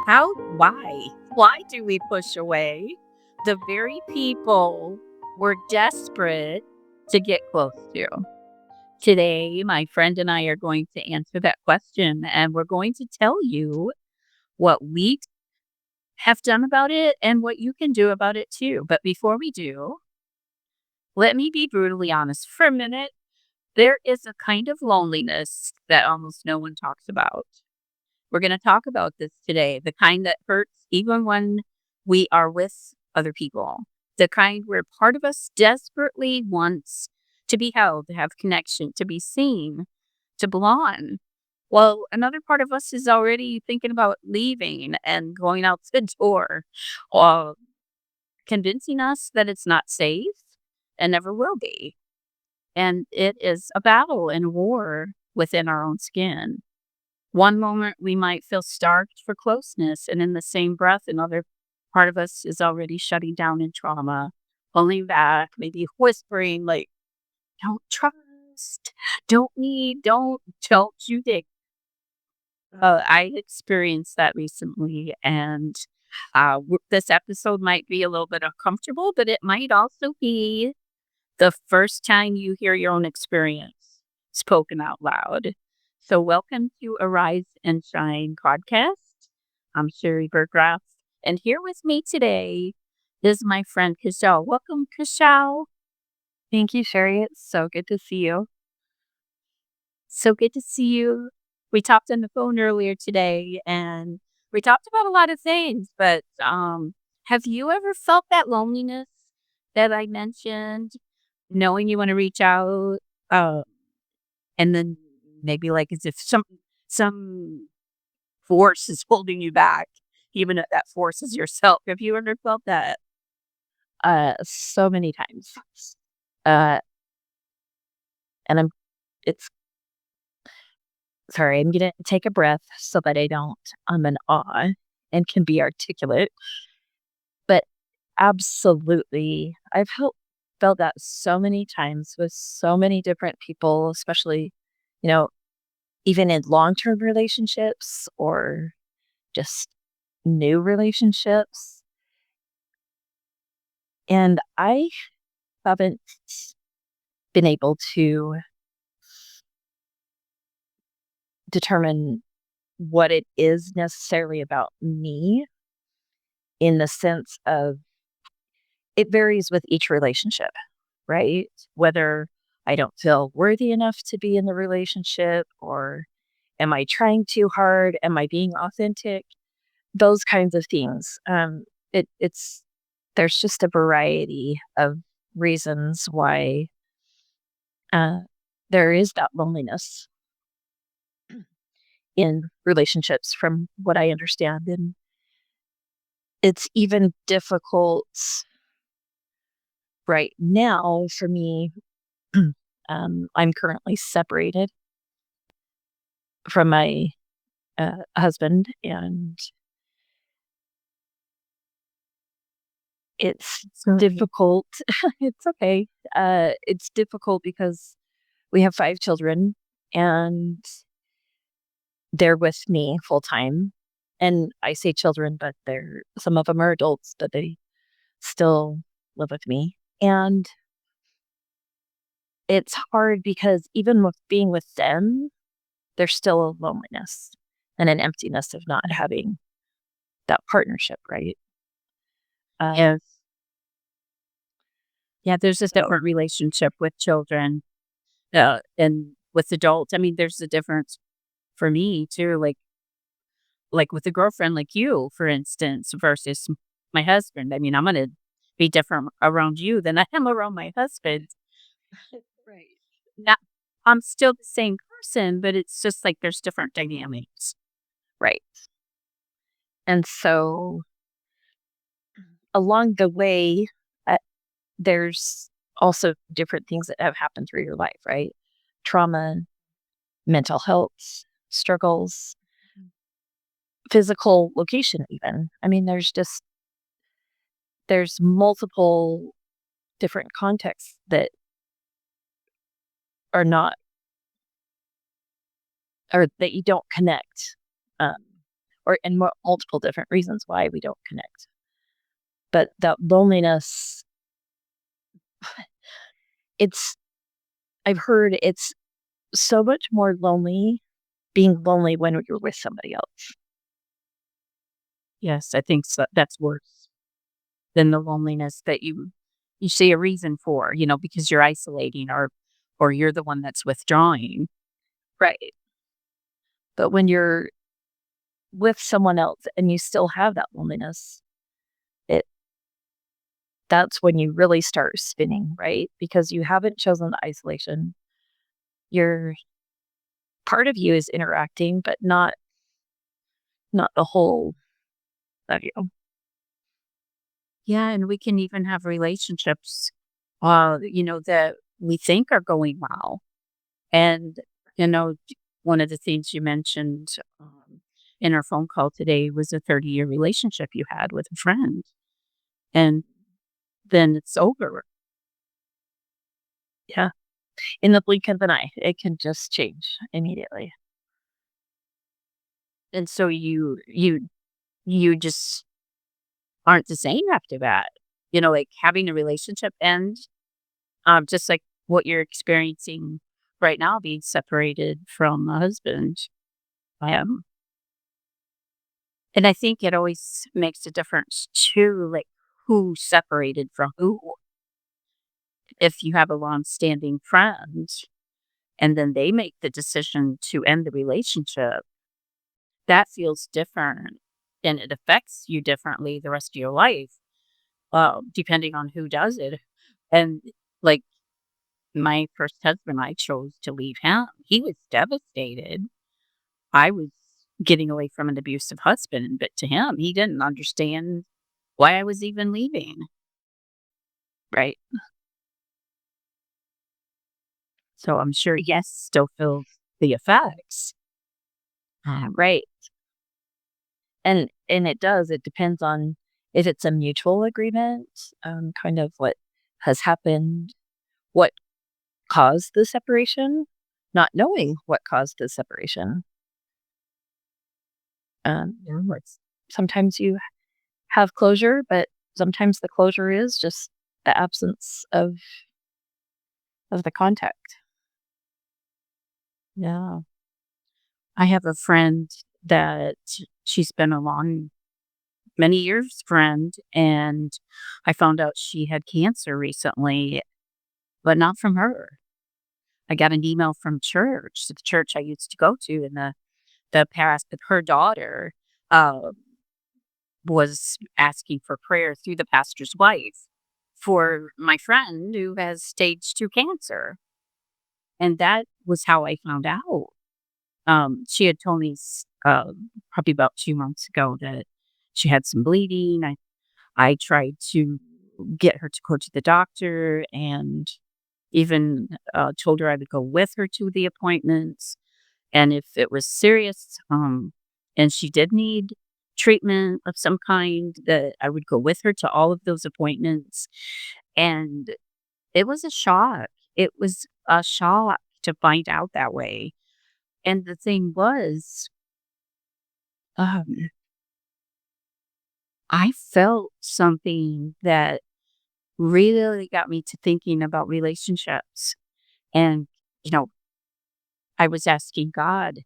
Why do we push away the very people we're desperate to get close to? Today, my friend and I are going to answer that question, and we're going to tell you what we have done about it and what you can do about it too. But before we do, let me be brutally honest for a minute. There is a kind of loneliness that almost no one talks about. We're going to talk about this today, the kind that hurts even when we are with other people, the kind where part of us desperately wants to be held, to have connection, to be seen, to belong. Well, another part of us is already thinking about leaving and going out the door, or convincing us that it's not safe and never will be. And it is a battle and war within our own skin. One moment we might feel starved for closeness, and in the same breath, another part of us is already shutting down in trauma, pulling back, maybe whispering like, "Don't trust, don't need, don't you dig." I experienced that recently, and this episode might be a little bit uncomfortable, but it might also be the first time you hear your own experience spoken out loud. So, welcome to Arise and Shine podcast. I'm Sharri Burggraaf, and here with me today is my friend Cashell. Welcome, Cashell. Thank you, Sherry. It's so good to see you. So good to see you. We talked on the phone earlier today, and we talked about a lot of things. But have you ever felt that loneliness that I mentioned? Knowing you want to reach out, uh, and then maybe like as if some force is holding you back, even if that force is yourself. Have you ever felt that? So many times. Uh, and it's, sorry, I'm gonna take a breath so that I don't, I'm in awe and can be articulate. But absolutely, felt that so many times with so many different people, especially, you know, even in long-term relationships or just new relationships. And I haven't been able to determine what it is necessarily about me in the sense of it varies with each relationship, right? Whether I don't feel worthy enough to be in the relationship or am I trying too hard? Am I being authentic? Those kinds of things. It's there's just a variety of reasons why uh, there is that loneliness in relationships, from what I understand, and it's even difficult right now for me. I'm currently separated from my husband, and it's Sorry. difficult. It's okay. It's difficult because we have 5 children, and they're with me full time. And I say children, but some of them are adults, but they still live with me. And it's hard because even with being with them, there's still a loneliness and an emptiness of not having that partnership, right? Yes. Yeah, there's a So different relationship with children and with adults. I mean, there's a difference for me too, like with a girlfriend like you, for instance, versus my husband. I mean, I'm gonna be different around you than I am around my husband. right. Not, I'm still the same person, but it's just like there's different dynamics. Right. And so along the way, uh, there's also different things that have happened through your life, right? Trauma, mental health struggles, physical location, even. I mean, there's multiple different contexts that are not, or that you don't connect. Um, or and multiple different reasons why we don't connect. But that loneliness, it's I've heard it's so much more lonely being lonely when you're with somebody else. Yes, I think so that's worse than the loneliness that you see a reason for, because you're isolating or you're the one that's withdrawing. Right. But when you're with someone else and you still have that loneliness, it that's when you really start spinning, right? Because you haven't chosen the isolation. Your part of you is interacting, but not the whole of you. Yeah, and we can even have relationships, that we think are going well. And, one of the things you mentioned in our phone call today was a 30-year relationship you had with a friend. And then it's over. Yeah. In the blink of an eye, it can just change immediately. And so you just aren't the same after that. Like having a relationship end, just like what you're experiencing right now, being separated from a husband. Um, and I think it always makes a difference too, like who separated from who. If you have a long-standing friend and then they make the decision to end the relationship, that feels different and it affects you differently the rest of your life, depending on who does it. And like my first husband, I chose to leave him. He was devastated. I was getting away from an abusive husband, but to him, he didn't understand why I was even leaving. Right. So I'm sure yes, still feels the effects. Right. And it does. It depends on if it's a mutual agreement, kind of what has happened, what caused the separation, not knowing what caused the separation. It's sometimes you have closure, but sometimes the closure is just the absence of the contact. Yeah. I have a friend that she's been a many years friend, and I found out she had cancer recently, but not from her. I got an email from church, the church I used to go to in the past, that her daughter uh, was asking for prayer through the pastor's wife for my friend who has stage 2 cancer. And that was how I found out. She had told me probably about 2 months ago that she had some bleeding. I tried to get her to go to the doctor and even told her I would go with her to the appointments. And if it was serious, and she did need treatment of some kind, that I would go with her to all of those appointments. And it was a shock. It was a shock to find out that way. And the thing was, um, I felt something that really got me to thinking about relationships. And, you know, I was asking God,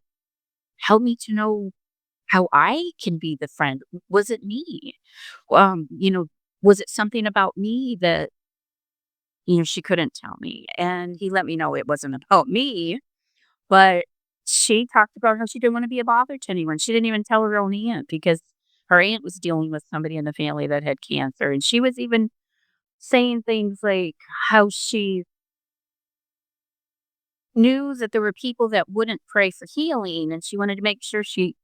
help me to know how I can be the friend. Was it me? Um, you know, was it something about me that, she couldn't tell me? And he let me know it wasn't about me, but she talked about how she didn't want to be a bother to anyone. She didn't even tell her own aunt because her aunt was dealing with somebody in the family that had cancer. And she was even saying things like how she knew that there were people that wouldn't pray for healing, and she wanted to make sure she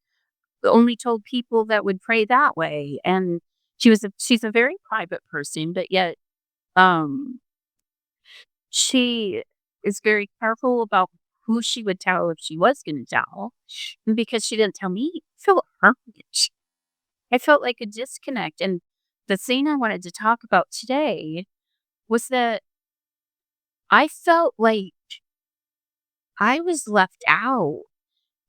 only told people that would pray that way. And she's a very private person, but yet um she is very careful about who she would tell if she was going to tell. And because she didn't tell me, I felt hurt. I felt like a disconnect. And the thing I wanted to talk about today was that I felt like I was left out,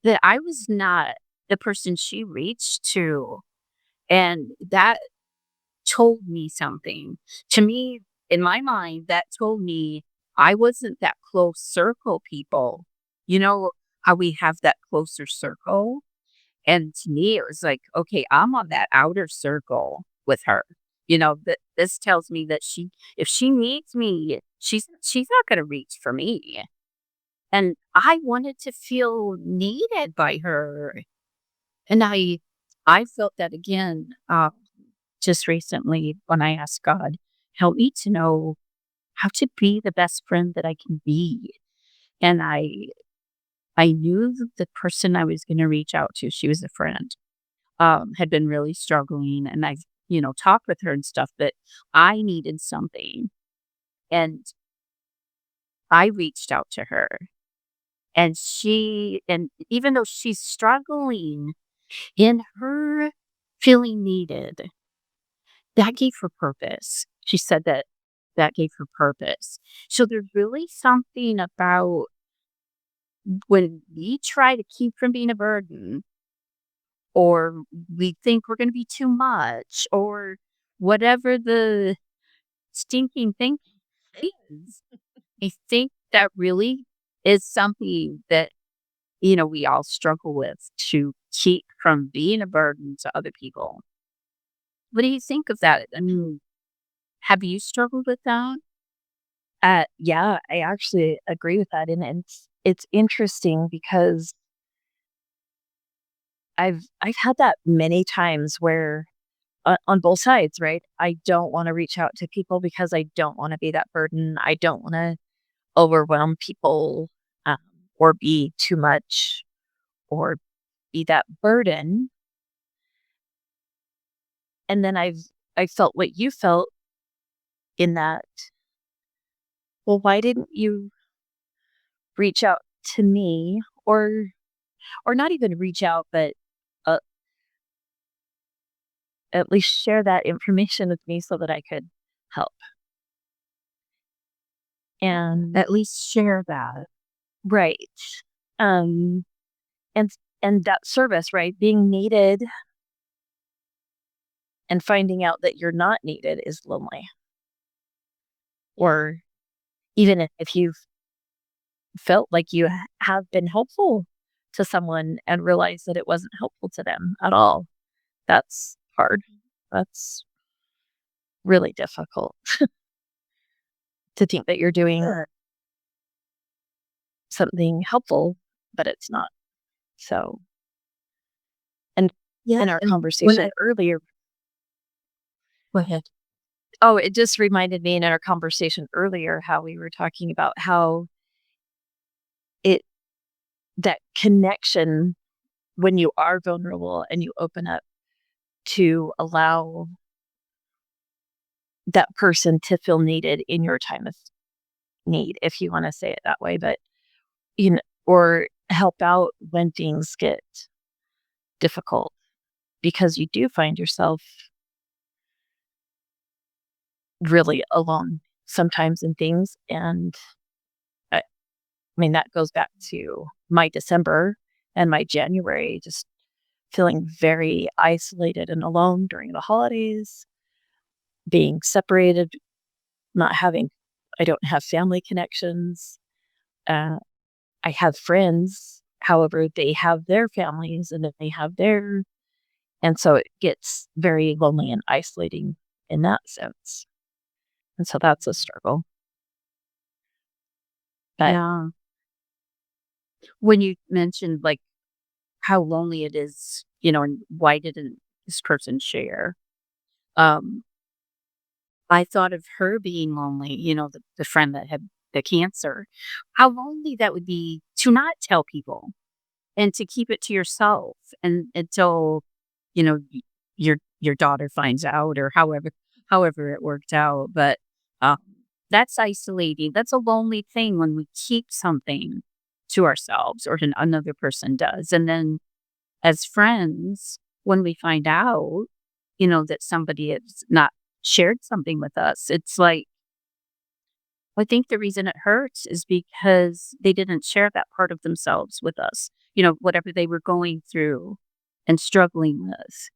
that I was not. the person she reached to. And that told me something. To me, in my mind, that told me I wasn't that close circle people. You know how we have that closer circle? And to me, it was like, okay, I'm on that outer circle with her. That this tells me that if she needs me, she's not going to reach for me. And I wanted to feel needed by her. And I felt that again just recently when I asked God, help me to know how to be the best friend that I can be. And I knew that the person I was going to reach out to, she was a friend, had been really struggling, and I've talked with her and stuff, but I needed something, and I reached out to her, and even though she's struggling in her feeling needed, that gave her purpose. She said that that gave her purpose. So there's really something about when we try to keep from being a burden, or we think we're going to be too much, or whatever the stinking thing is. I think that really is something that, we all struggle with to keep from being a burden to other people. What do you think of that? I mean, have you struggled with that? Yeah, I actually agree with that, and it's interesting because I've had that many times where on both sides, right? I don't want to reach out to people because I don't want to be that burden. I don't want to overwhelm people, um, or be too much or be that burden. And then I felt what you felt in that. Well, why didn't you reach out to me, or not even reach out, but uh, at least share that information with me so that I could help. And At least share that. right. Um and and that service, right? Being needed and finding out that you're not needed is lonely. Or even if you've felt like you have been helpful to someone and realize that it wasn't helpful to them at all. That's hard. That's really difficult to think that you're doing something helpful, but it's not. So, and Yeah. in our And when conversation I earlier, go ahead. oh, it just reminded me in our conversation earlier how we were talking about how it that connection when you are vulnerable and you open up to allow that person to feel needed in your time of need, if you want to say it that way, but or help out when things get difficult because you do find yourself really alone sometimes in things. And I mean, that goes back to my December and my January, just feeling very isolated and alone during the holidays, being separated, not having, I don't have family connections. Uh, I have friends. However, they have their families and then they have their, and so it gets very lonely and isolating in that sense. And so that's a struggle. But Yeah. When you mentioned like how lonely it is, and why didn't this person share? Um, I thought of her being lonely, the friend that had the cancer, how lonely that would be to not tell people and to keep it to yourself and until, your daughter finds out or however it worked out. But um, that's isolating. That's a lonely thing when we keep something to ourselves or another person does. And then as friends, when we find out, that somebody has not shared something with us, it's like, I think the reason it hurts is because they didn't share that part of themselves with us, whatever they were going through. and struggling with.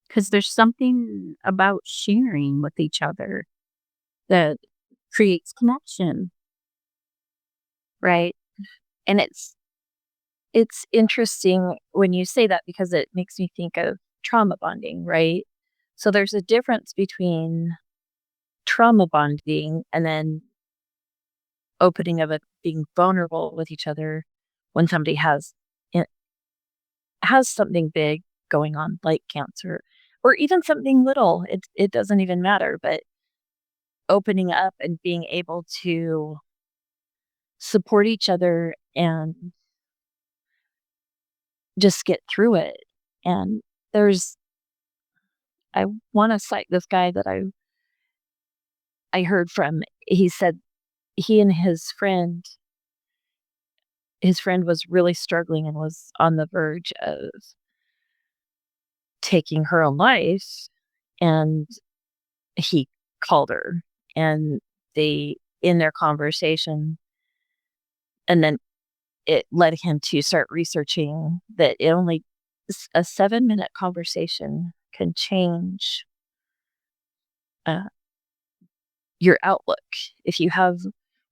Because there's something about sharing with each other that creates connection. Right. And it's interesting when you say that because it makes me think of trauma bonding, right? So there's a difference between trauma bonding and then opening of it, being vulnerable with each other when somebody it has something big going on like cancer or even something little. It doesn't even matter, but opening up and being able to support each other and just get through it. And there's I want to cite this guy that I heard from. He said he and his friend was really struggling and was on the verge of taking her own life, and he called her, and they in their conversation, and then it led him to start researching that it only a 7-minute conversation can change uh, your outlook. If you have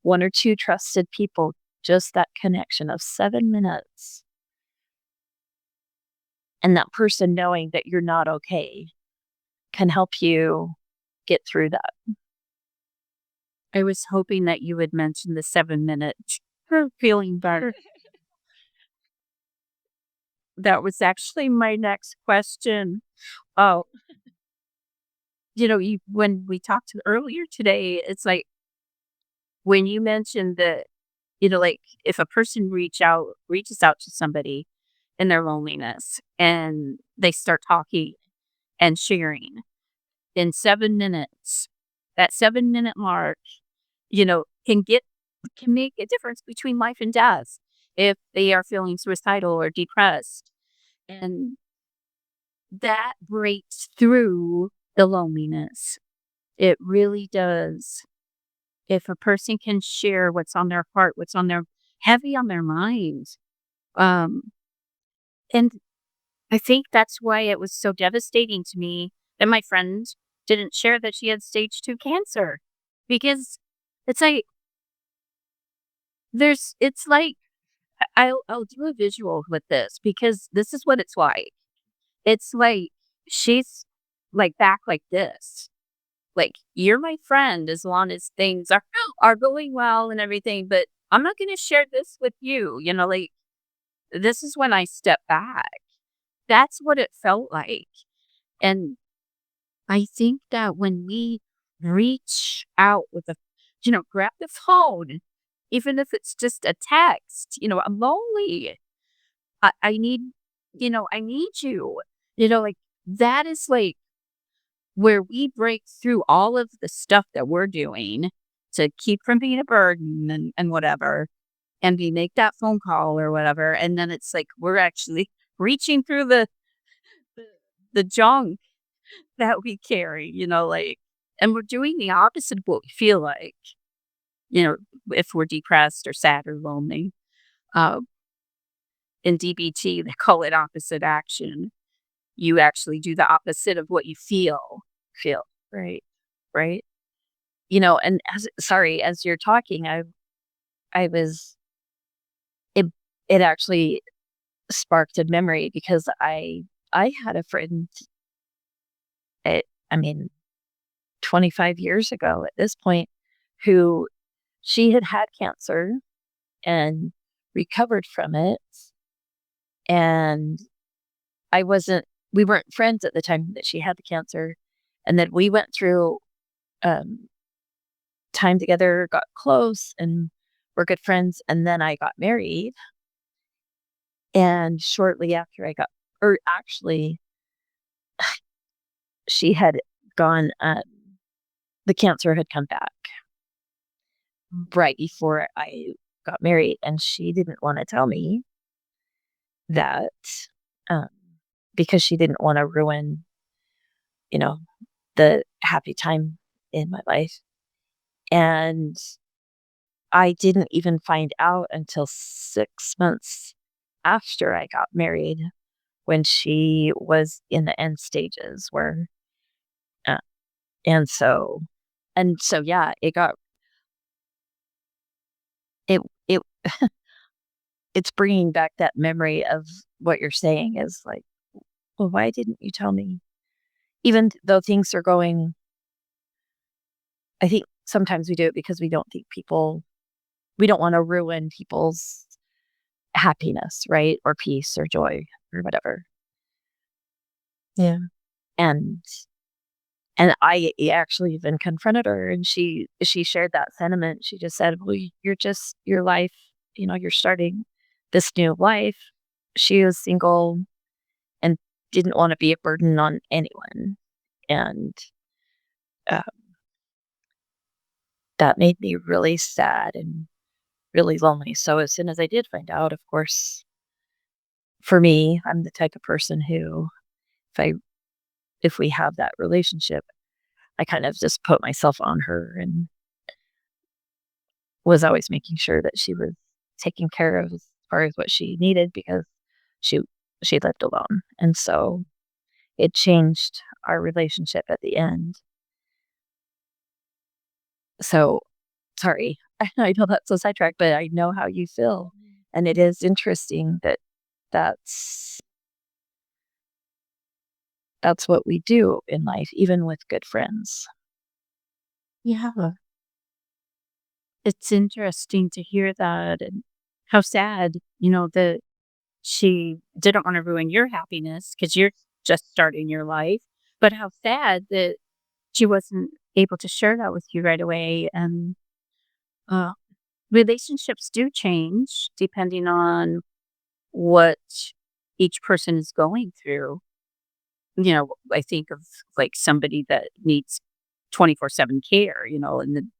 one or two trusted people, just that connection of 7 minutes and that person knowing that you're not okay can help you get through that. I was hoping that you would mention the 7 minute feeling better. That was actually my next question. Oh, when we talked earlier today, it's like when you mentioned that, like if a person reaches out to somebody in their loneliness and they start talking and sharing in 7 minutes, that 7 minute mark, can make a difference between life and death if they are feeling suicidal or depressed. And that breaks through the loneliness. It really does. If a person can share what's on their heart, what's on their heavy on their minds. Um, and I think that's why it was so devastating to me that my friend didn't share that she had stage 2 cancer. Because it's like it's like I'll do a visual with this because this is what it's like. It's like she's like back like this. Like, you're my friend as long as things are going well and everything, but I'm not gonna share this with you, like, this is when I step back. That's what it felt like, and I think that when we reach out with grab the phone, even if it's just a text, "I'm lonely. I need I need you." Like, that is, like, where we break through all of the stuff that we're doing to keep from being a burden and whatever, and we make that phone call or whatever, and then it's like we're actually reaching through the the junk that we carry, like, and we're doing the opposite of what we feel like, you know, if we're depressed or sad or lonely. Uh, in DBT, they call it opposite action. You actually do the opposite of what you feel. Right. Right. And as you're talking, I was it it actually sparked a memory because I had a friend I mean 25 years ago at this point who she had had cancer and recovered from it, and I wasn't we weren't friends at the time that she had the cancer, and then we went through um time together, got close, and we're good friends, and then I got married, and shortly after I got or actually, she had gone, the cancer had come back right before I got married, and she didn't wanna tell me that, um, because she didn't wanna ruin, you know, the happy time in my life, and I didn't even find out until 6 months after I got married when she was in the end stages where, uh, and so, yeah, it, it, it's bringing back that memory of what you're saying is like, well, why didn't you tell me? Even though things are going, I think sometimes we do it because we don't want to ruin people's happiness, right? Or peace or joy or whatever. Yeah. And I actually even confronted her and she shared that sentiment. She just said, "Well, you're just your life, you're starting this new life." She was single and didn't want to be a burden on anyone. And uh, that made me really sad and really lonely. So as soon as I did find out, of course, for me, I'm the type of person who if I if we have that relationship, I kind of just put myself on her and was always making sure that she was taken care of as far as what she needed because she she lived alone. And so it changed our relationship at the end. So sorry. I know that's a sidetrack, but I know how you feel. And it is interesting that that's that's what we do in life, even with good friends. Yeah. It's interesting to hear that and how sad, that she didn't want to ruin your happiness because you're just starting your life, but how sad that she wasn't able to share that with you right away. And uh, relationships do change depending on what each person is going through. I think of like somebody that needs 24/7 care, and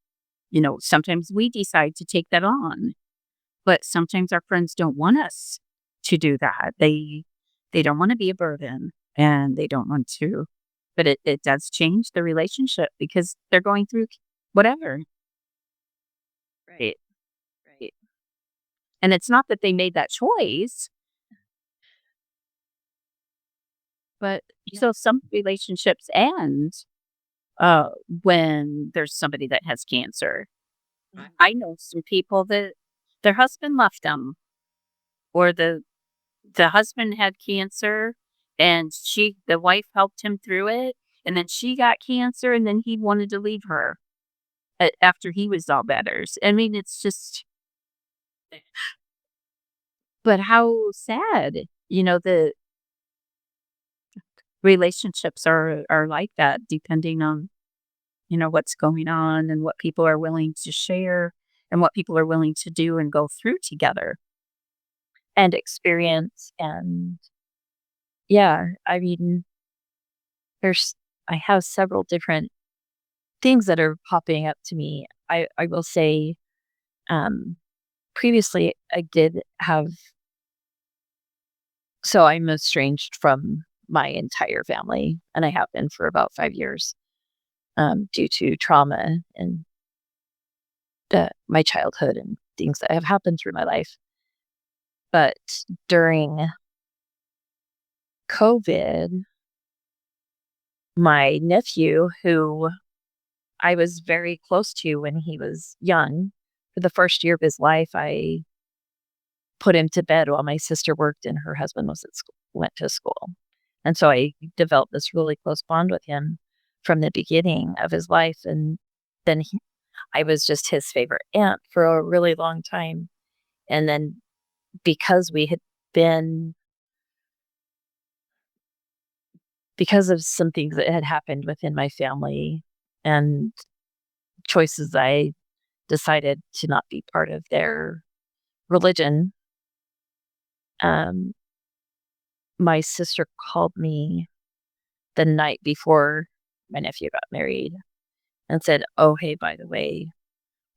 sometimes we decide to take that on, but sometimes our friends don't want us to do that. They don't want to be a burden and they don't want to, but it does change the relationship because they're going through whatever. Right. Right. And it's not that they made that choice, but Yeah. so some relationships end uh, when there's somebody that has cancer. I know some people that their husband left them, or the husband had cancer, and the wife helped him through it, and then she got cancer, and then he wanted to leave her after he was all better. I mean, it's just, but how sad, the relationships are like that, depending on what's going on and what people are willing to share and what people are willing to do and go through together. And experience and yeah, I mean, there's I have several different things that are popping up to me. I will say, um, previously I did have so I'm estranged from my entire family, and I have been for about 5 years, due to trauma and my childhood and things that have happened through my life. But during COVID, my nephew, who I was very close to when he was young, for the first year of his life, I put him to bed while my sister worked and her husband was at school, went to school. And so I developed this really close bond with him from the beginning of his life. And then I was just his favorite aunt for a really long time. And then because we had been, because of some things that had happened within my family and choices, I decided to not be part of their religion. Um, my sister called me the night before my nephew got married and said, "Oh, hey, by the way,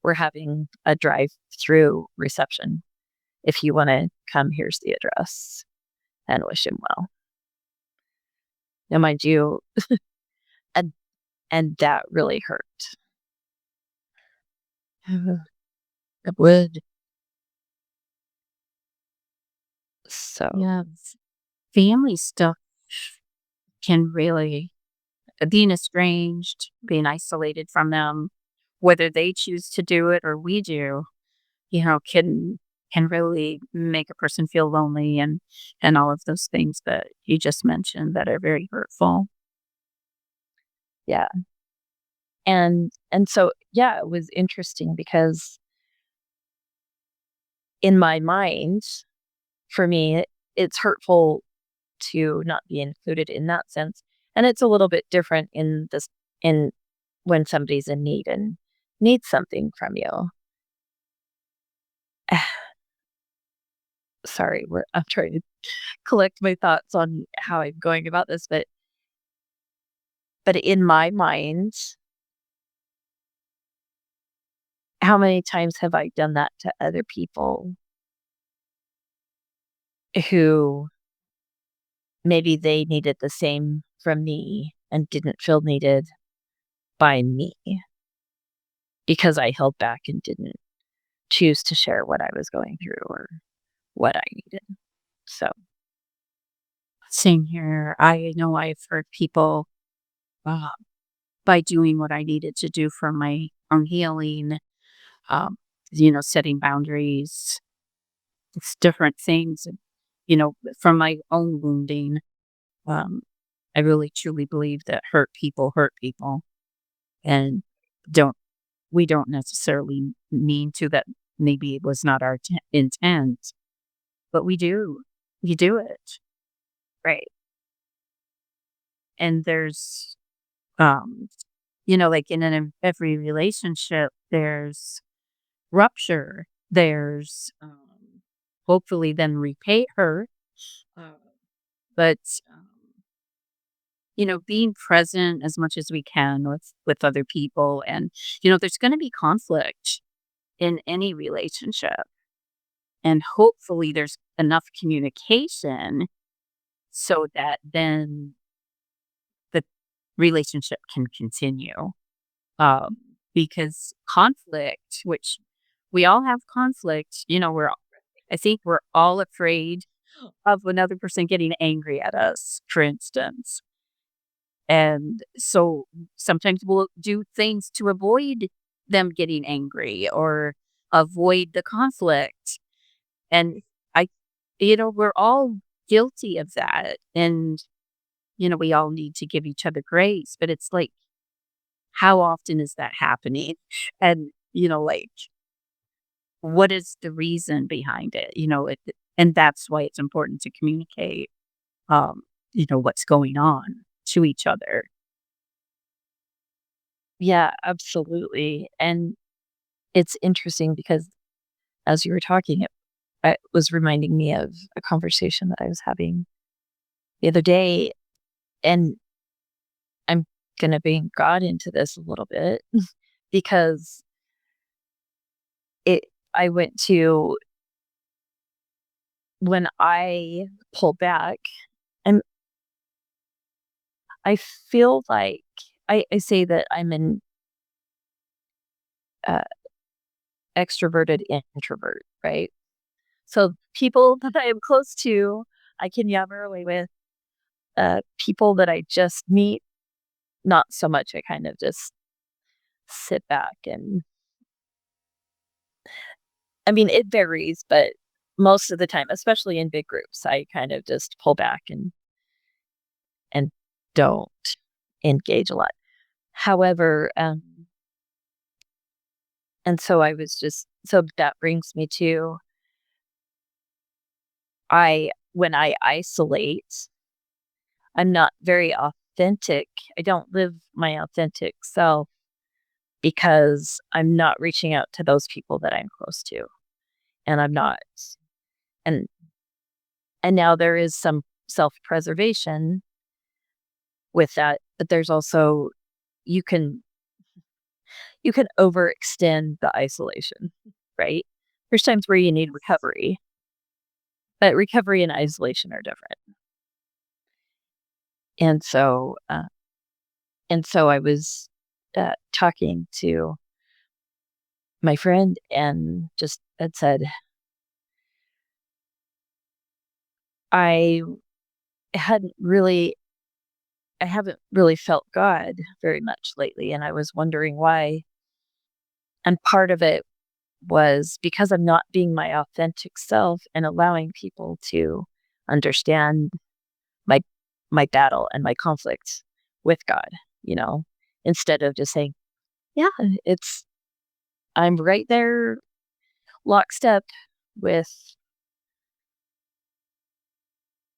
we're having a drive-through reception. If you want to come, here's the address and wish him well." Now, mind you, and that really hurt. It would. So, Yes. family stuff can really being estranged, being isolated from them, whether they choose to do it or we do, can really make a person feel lonely and all of those things that you just mentioned that are very hurtful. Yeah. And so, yeah, it was interesting because in my mind, for me, it's hurtful to not be included in that sense. And it's a little bit different in when somebody's in need and needs something from you. Sorry, I'm trying to collect my thoughts on how I'm going about this, but in my mind, how many times have I done that to other people who maybe they needed the same from me and didn't feel needed by me because I held back and didn't choose to share what I was going through or what I needed. So, Same here. I know I've heard people uh, by doing what I needed to do for my own healing, um, setting boundaries, it's different things. And, from my own wounding, um, I really truly believe that hurt people, and don't we don't necessarily mean to that. Maybe it was not our intent, but we do it, right. and there's um, like in every relationship, there's rupture. There's hopefully then repay her, uh, but um, being present as much as we can with other people, and there's going to be conflict in any relationship, and hopefully there's enough communication so that then the relationship can continue. Um, because conflict, which we all have conflict, I think we're all afraid of another person getting angry at us, for instance. And so sometimes we'll do things to avoid them getting angry or avoid the conflict. And I, we're all guilty of that. And, we all need to give each other grace. But it's like, how often is that happening? And, what is the reason behind it? And that's why it's important to communicate, um, what's going on to each other. Yeah, absolutely. And it's interesting because as you were talking, it was reminding me of a conversation that I was having the other day. And I'm going to bring God into this a little bit because it, I went to, when I pull back, and I feel like I say that I'm an uh, extroverted introvert, right? So people that I am close to, I can yammer away with. People that I just meet, not so much. I kind of just sit back and I mean, it varies, but most of the time, especially in big groups, I kind of just pull back and don't engage a lot. However, and so I was just so that brings me to when I isolate, I'm not very authentic. I don't live my authentic self because I'm not reaching out to those people that I'm close to. And I'm not. And and now there is some self-preservation with that, but there's also you can you can overextend the isolation, right? There's times where you need recovery, but recovery and isolation are different. And so, I was talking to my friend and just had said, I hadn't really I haven't really felt God very much lately, and I was wondering why. And part of it was because I'm not being my authentic self and allowing people to understand my my battle and my conflict with God, you know, instead of just saying, "Yeah, it's I'm right there lockstep with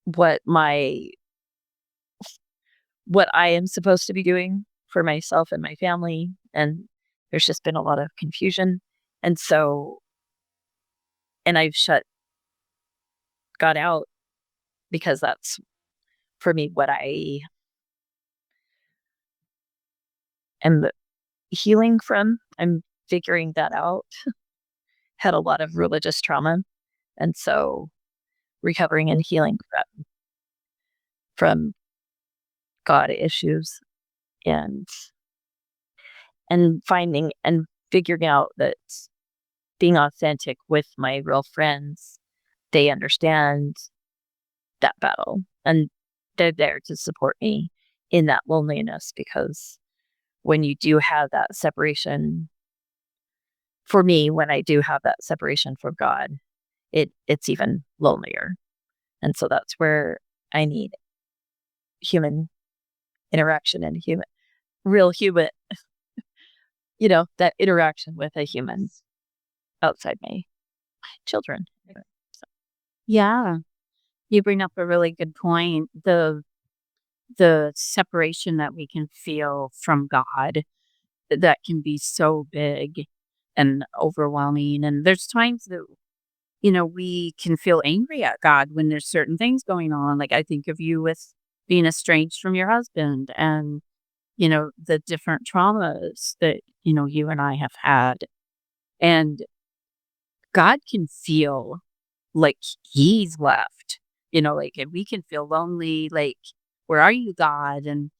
what my what I am supposed to be doing for myself and my family." And there's just been a lot of confusion. And so and I've shut God out because that's for me what I am healing from. I'm figuring that out. Had a lot of religious trauma, and so recovering and healing from God issues and finding and figuring out that being authentic with my real friends, they understand that battle and they're there to support me in that loneliness because when you do have that separation for me, when I do have that separation from God, it's even lonelier. And so that's where I need human interaction and real human, that interaction with a human outside my children. So, Yeah. You bring up a really good point. The separation that we can feel from God that can be so big and overwhelming. And there's times that, we can feel angry at God when there's certain things going on. Like I think of you with being estranged from your husband and, the different traumas that, you and I have had. And God can feel like he's left, like, and we can feel lonely, like, where are you, God? And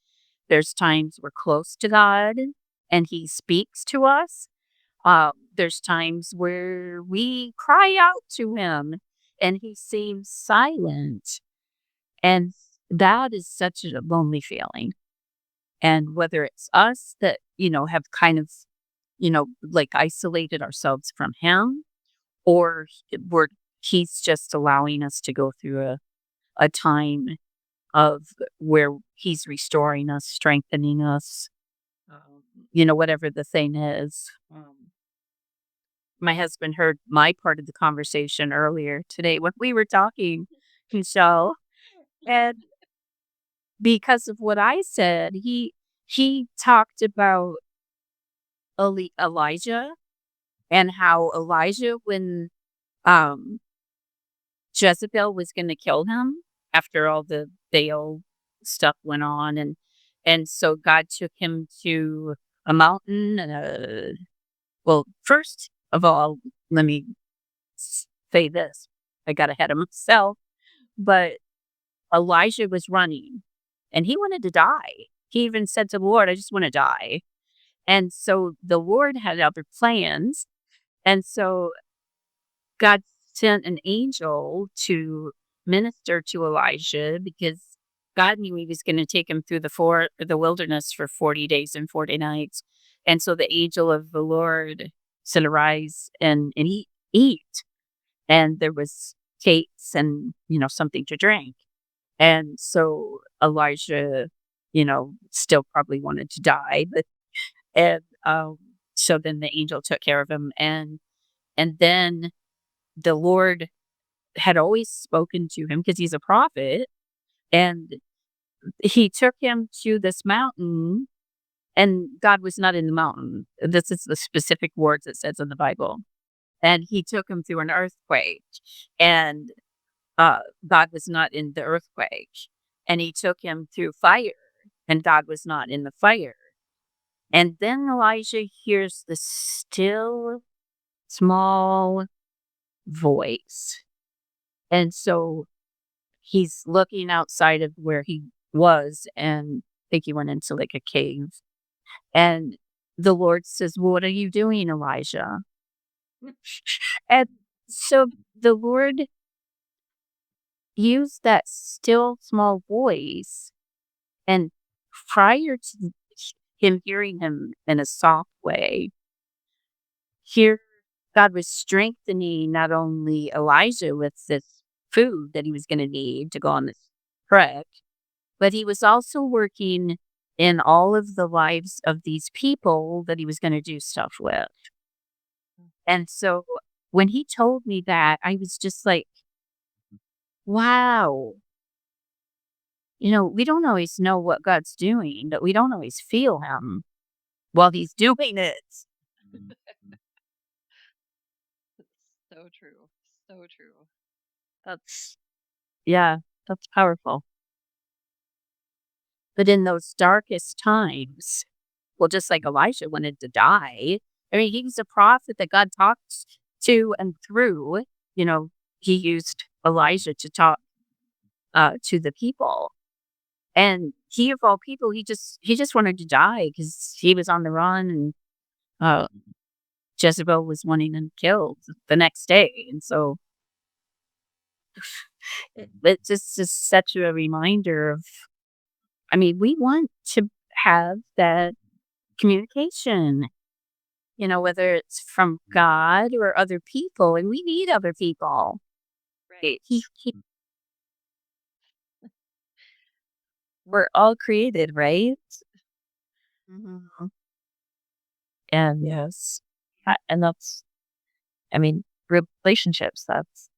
there's times we're close to God and he speaks to us. There's times where we cry out to him and he seems silent. And that is such a lonely feeling. And whether it's us that, have kind of, like isolated ourselves from him, or he's just allowing us to go through a time of where he's restoring us, strengthening us, whatever the thing is. My husband heard my part of the conversation earlier today when we were talking, Cashell, and because of what I said, he talked about Elijah and how Elijah, when um, Jezebel was going to kill him after all the Baal stuff went on, and so God took him to a mountain. Well, first of all, let me say this: I got ahead of myself, but Elijah was running, and he wanted to die. He even said to the Lord, "I just want to die." And so the Lord had other plans, and so God sent an angel to minister to Elijah because God knew he was going to take him through the wilderness for 40 days and 40 nights. And so the angel of the Lord said, "Arise and eat." And there was cakes and, something to drink. And so Elijah, still probably wanted to die, but, and, so then the angel took care of him. And then the Lord had always spoken to him because he's a prophet, and he took him to this mountain, and God was not in the mountain. This is the specific words it says in the Bible. And he took him through an earthquake, and God was not in the earthquake. And he took him through fire, and God was not in the fire. And then Elijah hears the still small voice. And so he's looking outside of where he was, and I think he went into like a cave. And the Lord says, "What are you doing, Elijah?" And so the Lord use that still small voice, and prior to him hearing him in a soft way, here God was strengthening not only Elijah with this food that he was going to need to go on this trek, but he was also working in all of the lives of these people that he was going to do stuff with. And so when he told me that, I was just like, wow. We don't always know what God's doing, but we don't always feel him while he's doing it. So true. So true. That's yeah, that's powerful. But in those darkest times, well, just like Elijah wanted to die, I mean, he was a prophet that God talked to and through. You know, he used Elijah to talk to the people. And he of all people, he just wanted to die because he was on the run, and uh, Jezebel was wanting him killed the next day. And so it's just such a reminder of, I mean, we want to have that communication, whether it's from God or other people, and we need other people. Right. He We're all created, right? Mhm. And Yes. and that's I mean, relationships, that's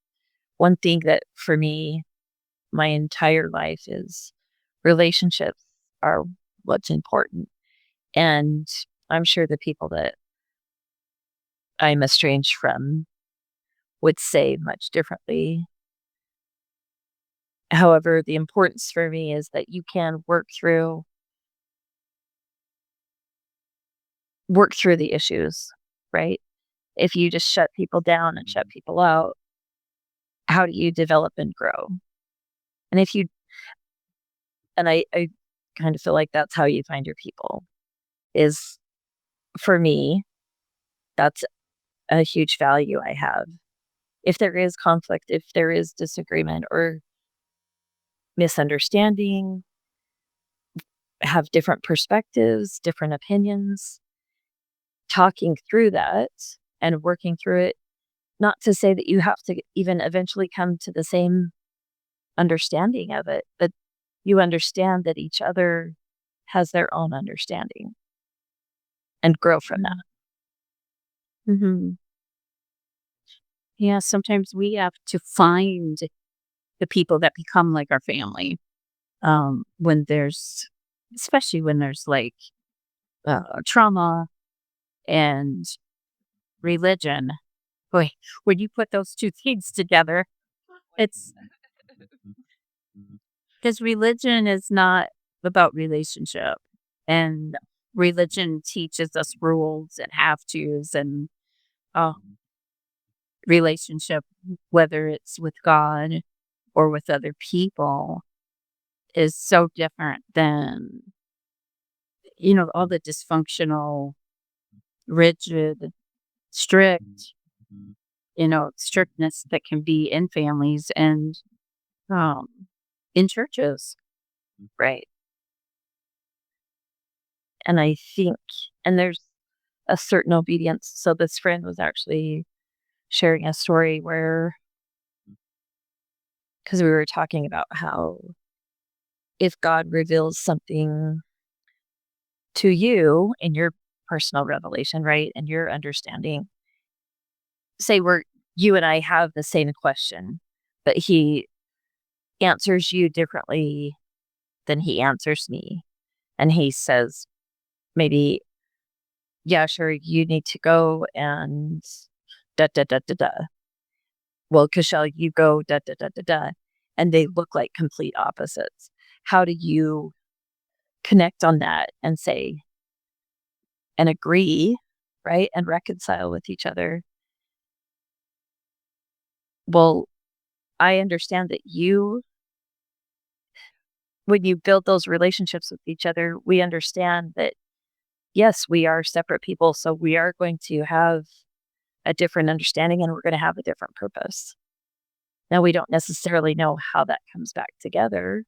one thing that for me, my entire life is relationships are what's important. And I'm sure the people that I'm estranged from would say much differently. However, the importance for me is that you can work through the issues, right? If you just shut people down and shut people out, how do you develop and grow? And if you and I kind of feel like that's how you find your people is for me, that's a huge value I have. If there is conflict, if there is disagreement or misunderstanding, have different perspectives, different opinions, talking through that and working through it, not to say that you have to even eventually come to the same understanding of it, but you understand that each other has their own understanding and grow from that. Mhm. Yeah, sometimes we have to find the people that become like our family. When there's, especially when there's like trauma and religion. Boy, when you put those two things together, it's because religion is not about relationship, and religion teaches us rules and have tos, and uh, relationship, whether it's with God or with other people, is so different than, all the dysfunctional, rigid, strict, strictness that can be in families and um, in churches. Right. And I think, and there's a certain obedience. So this friend was actually sharing a story where, because we were talking about how if God reveals something to you in your personal revelation, right, and your understanding, say you and I have the same question, but he answers you differently than he answers me. And he says, maybe, yeah, sure, you need to go and da da da da da. Well, Cashell, you go da da da da da. And they look like complete opposites. How do you connect on that and say and agree, right? And reconcile with each other? Well, I understand that when you build those relationships with each other, we understand that, yes, we are separate people. So we are going to have a different understanding and we're going to have a different purpose. Now, we don't necessarily know how that comes back together,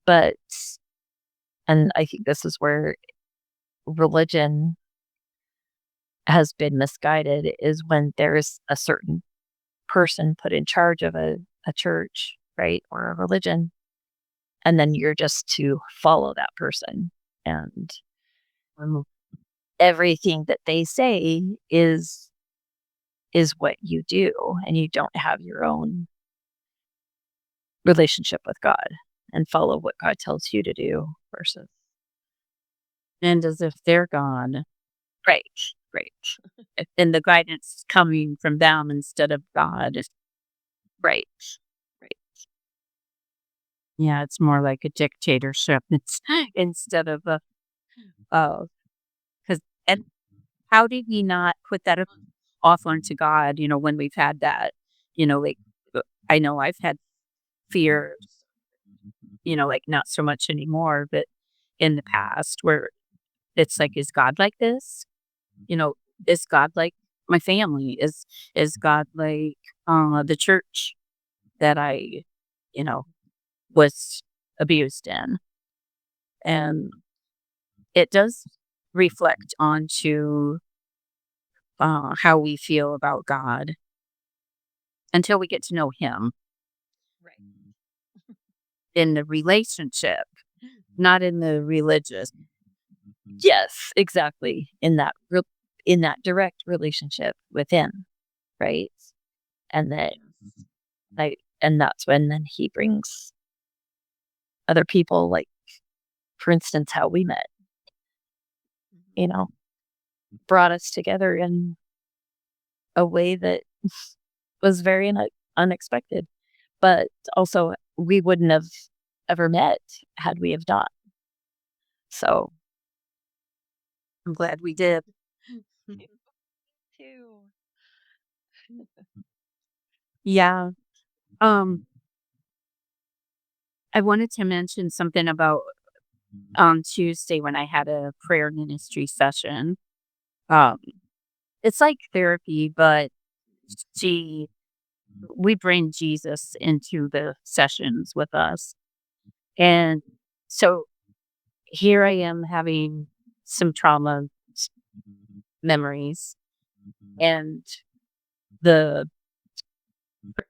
but and I think this is where religion has been misguided, is when there's a certain person put in charge of a church, right, or a religion, and then you're just to follow that person, and Mhm. everything that they say is what you do, and you don't have your own relationship with God and follow what God tells you to do versus And as if they're gone, right, right, and the guidance coming from them instead of God. right, right. Yeah, it's more like a dictatorship. It's instead of a, because and how did we not put that off onto God, when we've had that, like, I know I've had fears, like not so much anymore, but in the past where it's like, is God like this? You know, is God like my family? Is God like the church that I, you know, was abused in? And it does reflect onto how we feel about God until we get to know Him Right. in the relationship, not in the religious. Yes, exactly. In that direct relationship with him, right? And then and that's when then he brings other people, like, for instance, how we met, you know, brought us together in a way that was very unexpected, but also we wouldn't have ever met had we have not. So, I'm glad we did. me too. Yeah. Um, I wanted to mention something about on Tuesday when I had a prayer ministry session. Um, it's like therapy, but she we bring Jesus into the sessions with us. And so here I am having some trauma memories and the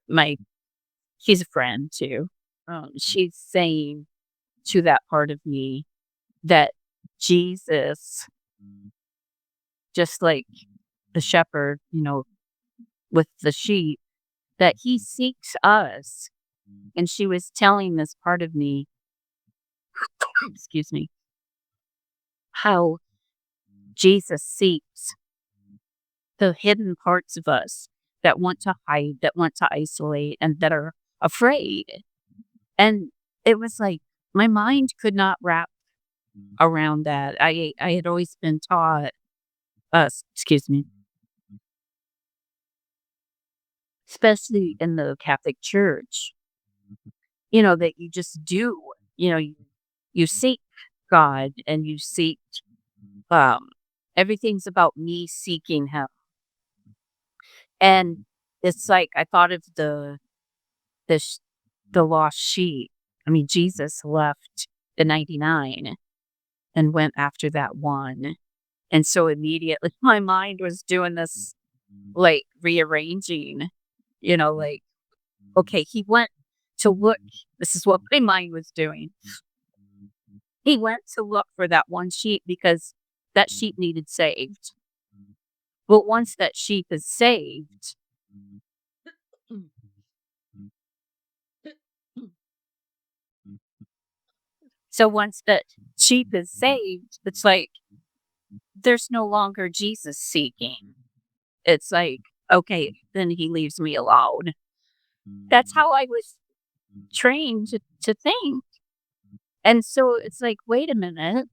my she's a friend too. She's saying to that part of me that Jesus, just like the shepherd, with the sheep, that he seeks us. And she was telling this part of me, excuse me, how Jesus seeks the hidden parts of us that want to hide, that want to isolate, and that are afraid. And it was like my mind could not wrap around that. I had always been taught, excuse me, especially in the Catholic Church, that you just do, you seek God and you seek, um, everything's about me seeking Him. And it's like I thought of the sh- the lost sheep. I mean, Jesus left the 99 and went after that one. And so immediately my mind was doing this, like, rearranging, like, okay, he went to look. This is what my mind was doing. He went to look for that one sheep because that sheep needed saved. But once that sheep is saved, so once that sheep is saved, it's like there's no longer Jesus seeking. It's like, okay, then he leaves me alone. That's how I was trained to think. And so it's like, wait a minute,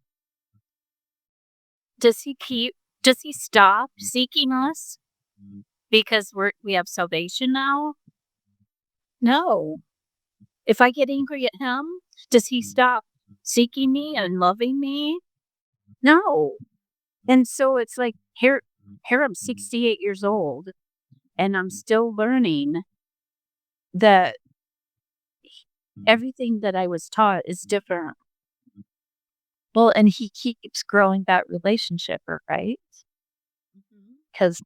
does he keep, does he stop seeking us because we have salvation now? No. If I get angry at him, does he stop seeking me and loving me? No. And so it's like, here I'm 68 years old And I'm still learning that everything that I was taught is different. Well, and he keeps growing that relationship, right? Because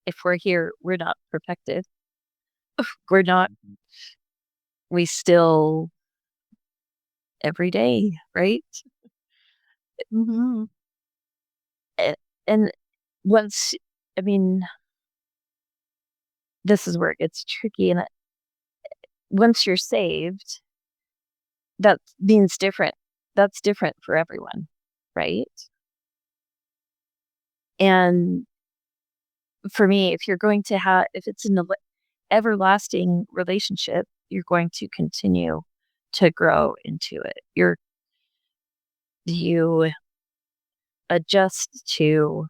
if we're here, we're not perfected. We're not, we still every day, right? Mhm. A- And once, I mean, this is where it gets tricky. And once you're saved, that means different. That's different for everyone, right? And for me, if you're going to have, if it's an everlasting relationship, you're going to continue to grow into it. You adjust to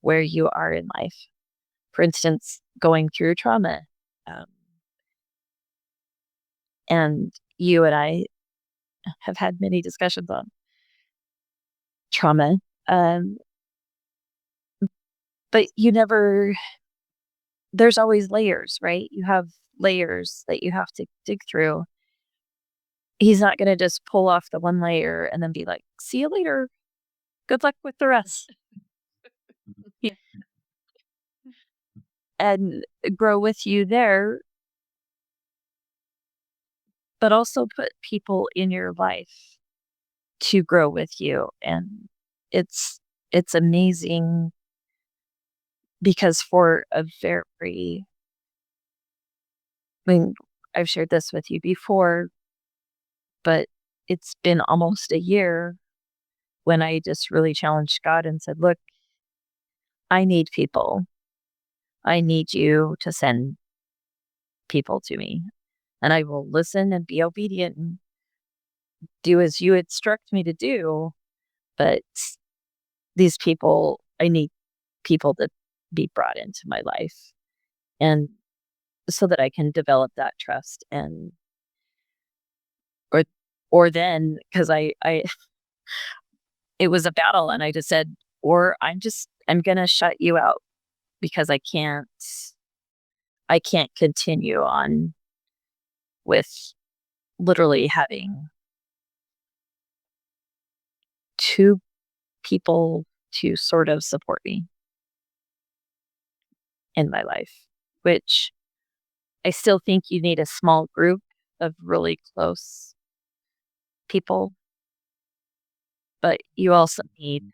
where you are in life. For instance, going through trauma. Um, and you and I have had many discussions on trauma. Um, but there's always layers, right? You have layers that you have to dig through. He's not going to just pull off the one layer and then be like, see you later. Good luck with the rest. Yeah. And grow with you there, but also put people in your life to grow with you. And it's it's amazing because for a very I mean, I've shared this with you before, but it's been almost a year when I just really challenged God and said, "Look, I need people. I need you to send people to me, and I will listen and be obedient and do as you instruct me to do. But these people, I need people to be brought into my life, and so that I can develop that trust and or then because I it was a battle and I just said, or I'm gonna shut you out because I can't continue on with literally having two people to sort of support me in my life, which I still think you need a small group of really close people, but you also need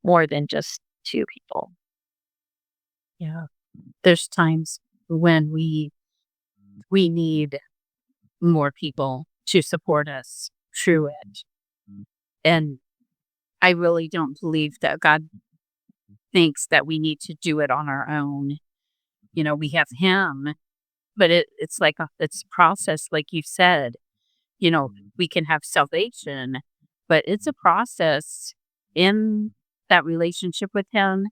more than just two people. Yeah. There's times when we need more people to support us through it. And I really don't believe that God thinks that we need to do it on our own. We have him, but it's like it's a process, like you said. We can have salvation, but it's a process in that relationship with him.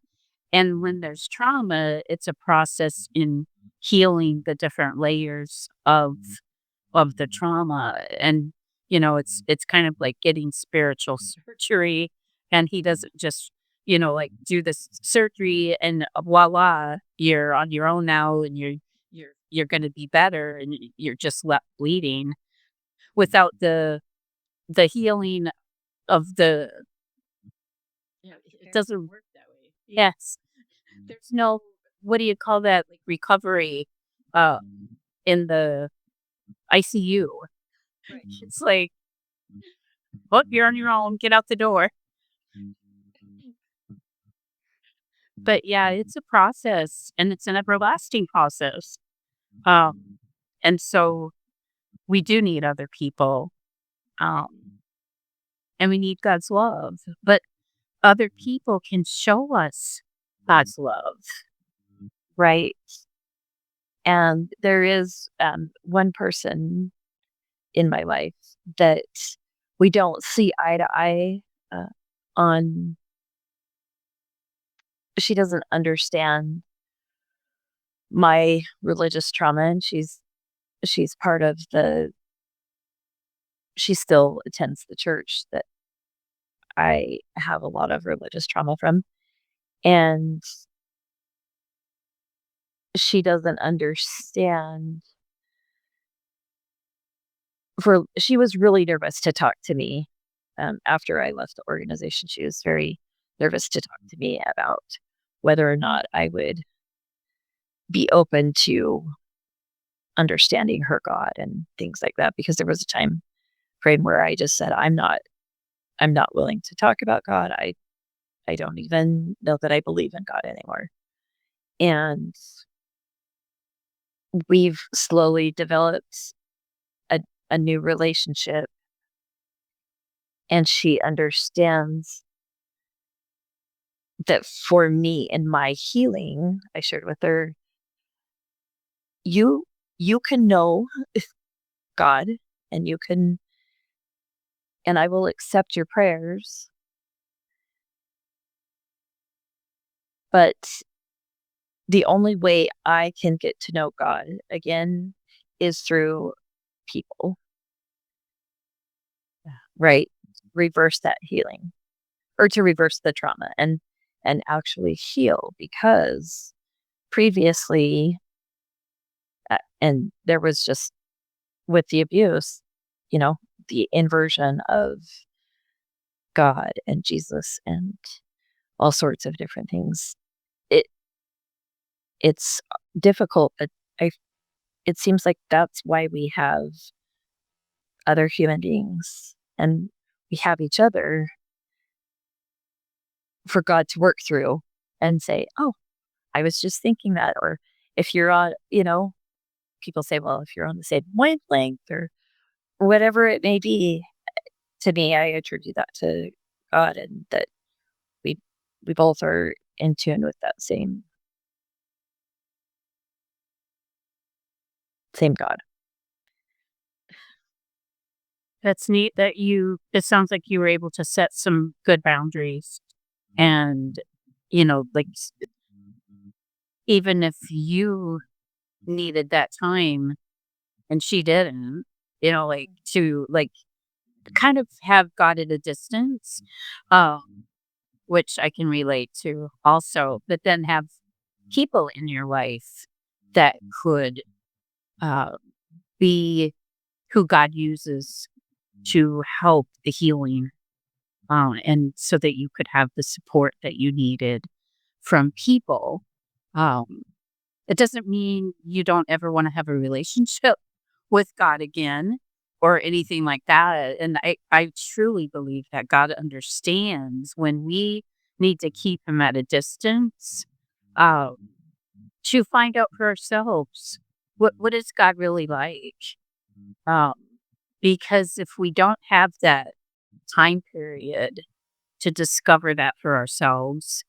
And when there's trauma, it's a process in healing the different layers of the trauma. And it's kind of like getting spiritual surgery. And he doesn't just like do this surgery and voila, you're on your own now, and you're going to be better, and you're just left bleeding without the healing of the. It doesn't work that way. Yes. There's no, what do you call that, like recovery uh in the ICU. Right. It's like, oh, you're on your own, get out the door. But yeah, it's a process, and it's an everlasting process. And so we do need other people. Um and we need God's love. But other people can show us God's love. Right. And there is one person in my life that we don't see eye to eye uh, on. She doesn't understand my religious trauma, and she's part of she still attends the church that I have a lot of religious trauma from. And she doesn't understand. She was really nervous to talk to me, after I left the organization. She was very nervous to talk to me about whether or not I would be open to understanding her God and things like that, because there was a time frame where I just said, I'm not willing to talk about God. I don't even know that I believe in God anymore." And we've slowly developed a a new relationship, and she understands that for me in my healing, I shared with her, "You you can know God, and you can and I will accept your prayers, but the only way I can get to know God again is through people." Right? Reverse that healing, or to reverse the trauma and actually heal, because previously, and there was just, with the abuse, you know, the inversion of God and Jesus and all sorts of different things. It it's difficult, but I it seems like that's why we have other human beings, and we have each other for God to work through and say, "Oh, I was just thinking that." Or if you're on, people say, "Well, if you're on the same wavelength," or whatever it may be. To me, I attribute that to God, and that we we both are in tune with that same God. That's neat that it sounds like you were able to set some good boundaries and, like, even if you needed that time and she didn't, like, to, like, kind of have God at a distance, which I can relate to also, but then have people in your life that could, uh, be who God uses to help the healing, and so that you could have the support that you needed from people. Um, it doesn't mean you don't ever want to have a relationship with God again or anything like that. And I truly believe that God understands when we need to keep him at a distance, um, to find out for ourselves what is God really like. Um, because if we don't have that time period to discover that for ourselves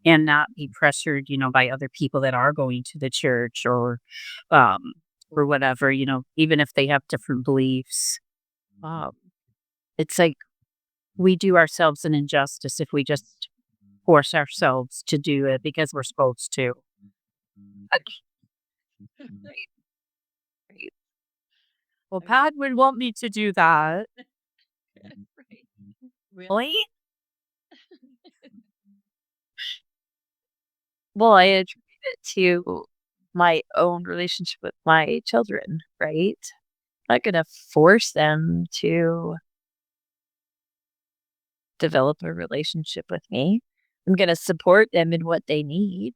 and not be pressured, by other people that are going to the church um, or whatever, even if they have different beliefs. Um, it's like we do ourselves an injustice if we just force ourselves to do it because we're supposed to. Right, right. Well, I mean, Pat would want me to do that. right. Really? Well, I attribute it to my own relationship with my children, right? I'm not gonna force them to develop a relationship with me. I'm gonna support them in what they need,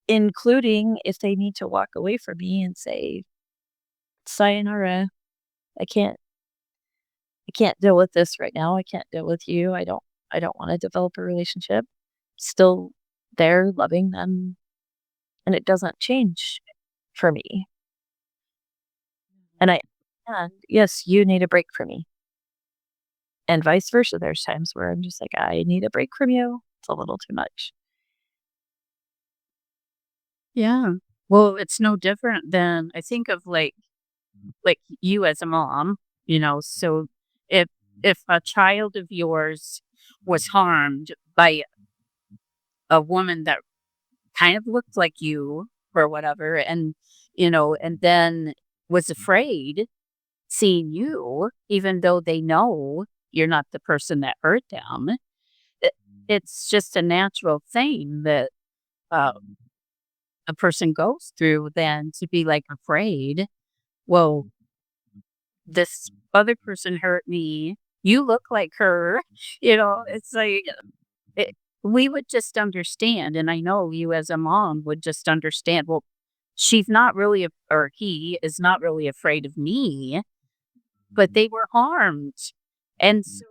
including if they need to walk away from me and say, "Sayonara, I can't I can't deal with this right now. I can't deal with you. I don't wanna develop a relationship." Still there loving them, and it doesn't change for me. And yes, you need a break from me, and vice versa. There's times where I'm just like, "I need a break from you. It's a little too much." Yeah. Well, it's no different than I think of like you as a mom, so if if a child of yours was harmed by a woman that kind of looked like you or whatever, and then was afraid seeing you, even though they know you're not the person that hurt them, it, it's just a natural thing that, uh, a person goes through than to be like afraid. Well, this other person hurt me. You look like her. It's like it, we would just understand. And I know you as a mom would just understand. Well, she's not really, or he is not really afraid of me, but they were harmed. And so,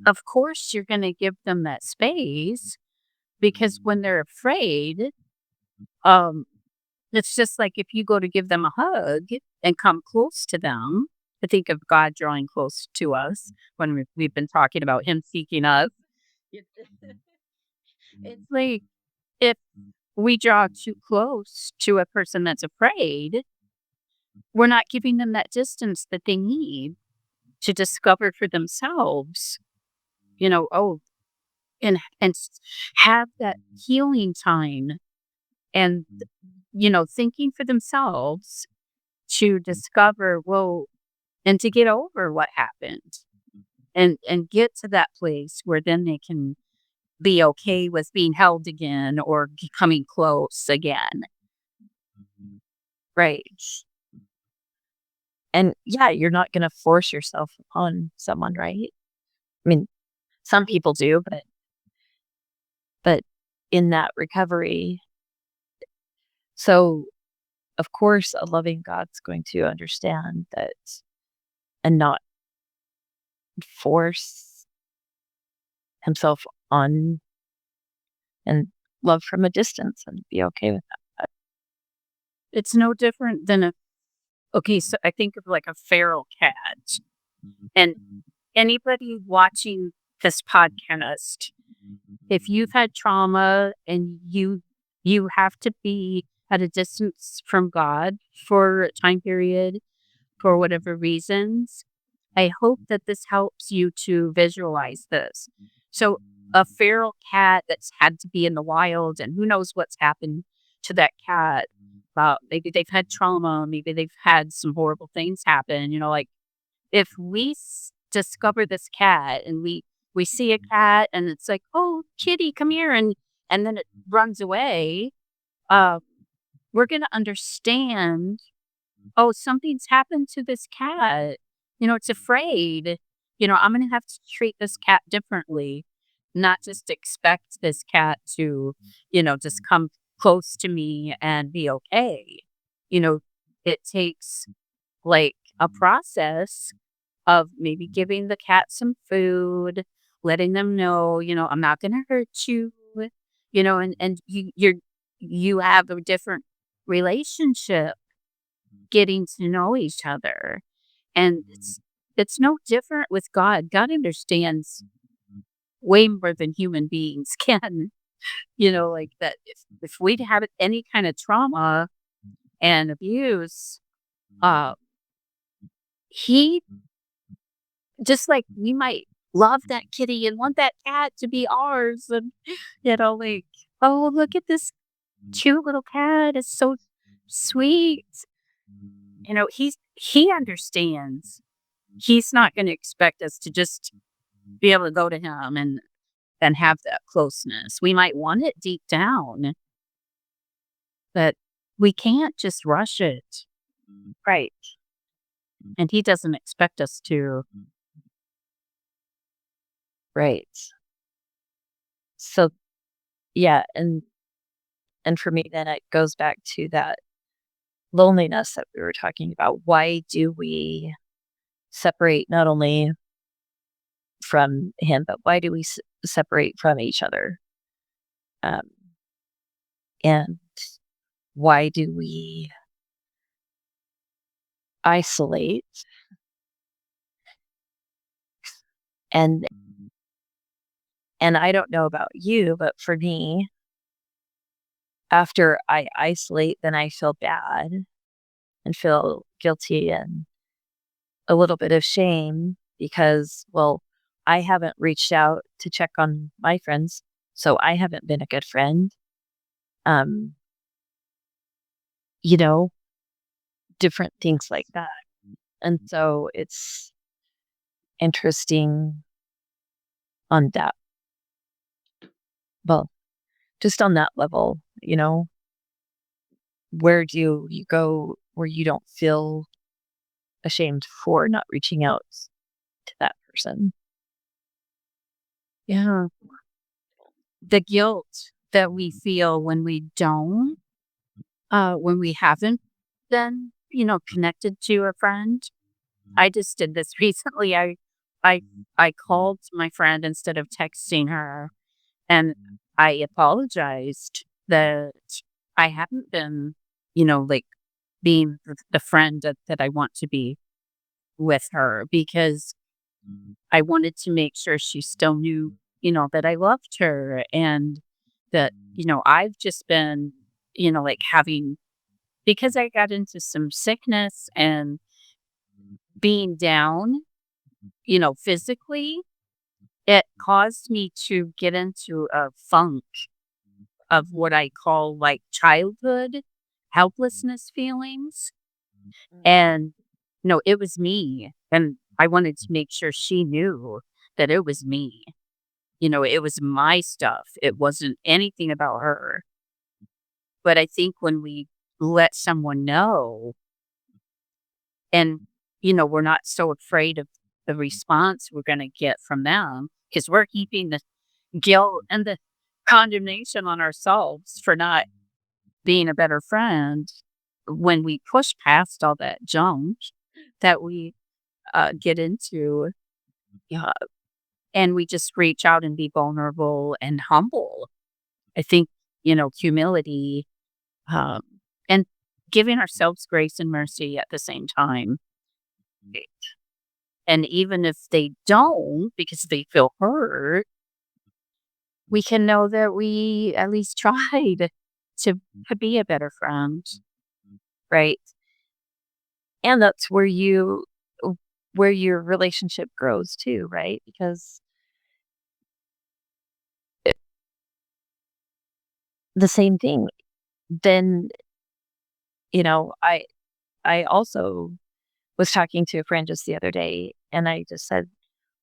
of course, you're going to give them that space because when they're afraid, um, it's just like if you go to give them a hug and come close to them, I think of God drawing close to us when we've been talking about Him seeking us. It- It's like if we draw too close to a person that's afraid, we're not giving them that distance that they need to discover for themselves, oh, and have that healing time and, thinking for themselves to discover, well, and to get over what happened and get to that place where then they can be okay with being held again or coming close again. Right. And yeah, you're not going to force yourself upon someone, right? I mean, some people do, but in that recovery, so of course, a loving God's going to understand that and not force himself on and love from a distance and be okay with that. It's no different than okay, so I think of like a feral cat. And anybody watching this podcast, if you've had trauma and you have to be at a distance from God for a time period for whatever reasons, I hope that this helps you to visualize this. So a feral cat that's had to be in the wild and who knows what's happened to that cat. Maybe they've had trauma, maybe they've had some horrible things happen, like if we discover this cat and we see a cat and it's like, "Oh, kitty, come here," and then it runs away, uh, we're gonna understand, "Oh, something's happened to this cat." It's afraid. I'm gonna have to treat this cat differently, not just expect this cat to, just come close to me and be okay. You know, it takes like a process of maybe giving the cat some food, letting them know, I'm not gonna hurt you, and you have a different relationship getting to know each other. And it's no different with God. God understands way more than human beings can, like that if we'd had any kind of trauma and abuse, uh he just like we might love that kitty and want that cat to be ours and like, oh, look at this cute little cat. It's so sweet. He understands. He's not going to expect us to just be able to go to him and have that closeness. We might want it deep down, but we can't just rush it. Right. And he doesn't expect us to. Right. So yeah, and for me then it goes back to that loneliness that we were talking about. Why do we separate not only from him, but why do we separate from each other? Um, and why do we isolate? And and I don't know about you, but for me, after I isolate, then I feel bad and feel guilty and a little bit of shame because, well, I haven't reached out to check on my friends, so I haven't been a good friend. Um, you know, different things like that. And so it's interesting on that, well, just on that level, where do you go where you don't feel ashamed for not reaching out to that person? Yeah. The guilt that we feel when we don't, when we haven't been, connected to a friend. I just did this recently. I I called my friend instead of texting her, and I apologized that I haven't been, like, being the friend that I want to be with her, because I wanted to make sure she still knew, that I loved her, and that, I've just been, like, having, because I got into some sickness and being down, physically, it caused me to get into a funk of what I call, like, childhood helplessness feelings. Mm, And, it was me. And I wanted to make sure she knew that it was me. It was my stuff. It wasn't anything about her. But I think when we let someone know, and, we're not so afraid of the response we're going to get from them, because we're keeping the guilt and the condemnation on ourselves for not being a better friend. When we push past all that junk that we get into, yeah, and we just reach out and be vulnerable and humble. I think, humility, um, and giving ourselves grace and mercy at the same time. And even if they don't, because they feel hurt, we can know that we at least tried to be a better friend, right? and that's where your relationship grows too, right? Because the same thing, then, you know, I also was talking to a friend just the other day, and I just said,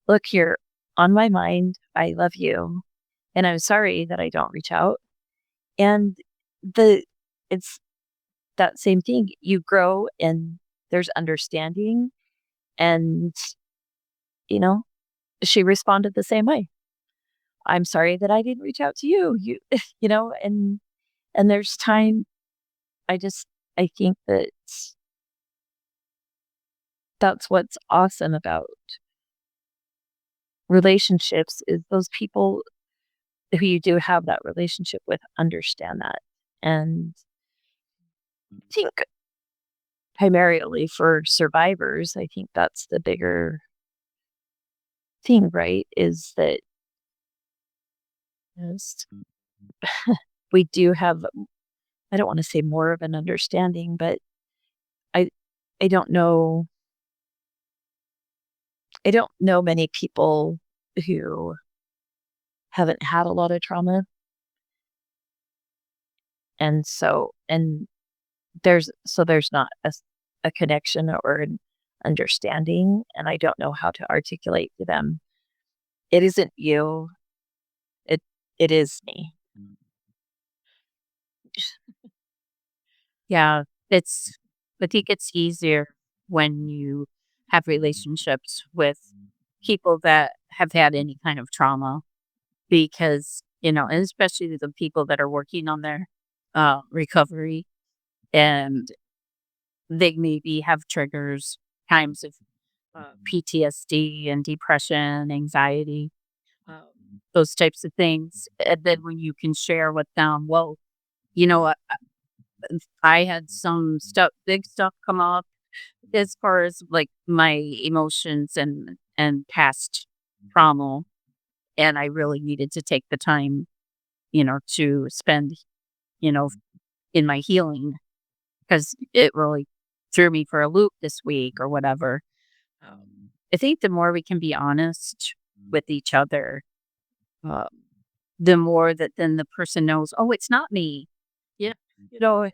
"Look, you're on my mind. I love you, and I'm sorry that I don't reach out." And the it's that same thing. You grow and there's understanding, and, you know, she responded the same way. "I'm sorry that I didn't reach out to you." And there's time. I just I think that that's what's awesome about relationships is those people who you do have that relationship with understand that. And I think primarily for survivors, I think that's the bigger thing, right? Is that yes, we do have, I don't want to say more of an understanding, but I I don't know I don't know many people who haven't had a lot of trauma. And there's not a connection or an understanding, and I don't know how to articulate to them, "It isn't you, it it is me." Yeah, it's I think it's easier when you have relationships with people that have had any kind of trauma, because, and especially the people that are working on their recovery, and they maybe have triggers, times of PTSD and depression, anxiety, those types of things. And then when you can share with them, well, you know what, I had some stuff, big stuff come up as far as, like, my emotions and past trauma, and I really needed to take the time, to spend, you know, in my healing, because it really threw me for a loop this week or whatever. I think the more we can be honest with each other, um, the more that then the person knows, oh, it's not me. Yeah, you know,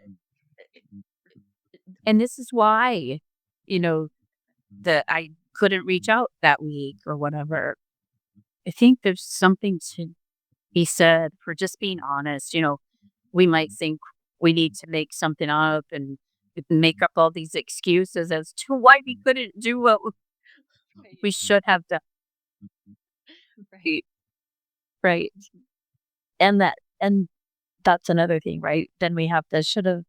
and this is why, you know, that I couldn't reach out that week or whatever. I think there's something to be said for just being honest. We might think, we need to make something up and make up all these excuses as to why we couldn't do what we should have done. Right. Right. And that's another thing, right? Then we have the should have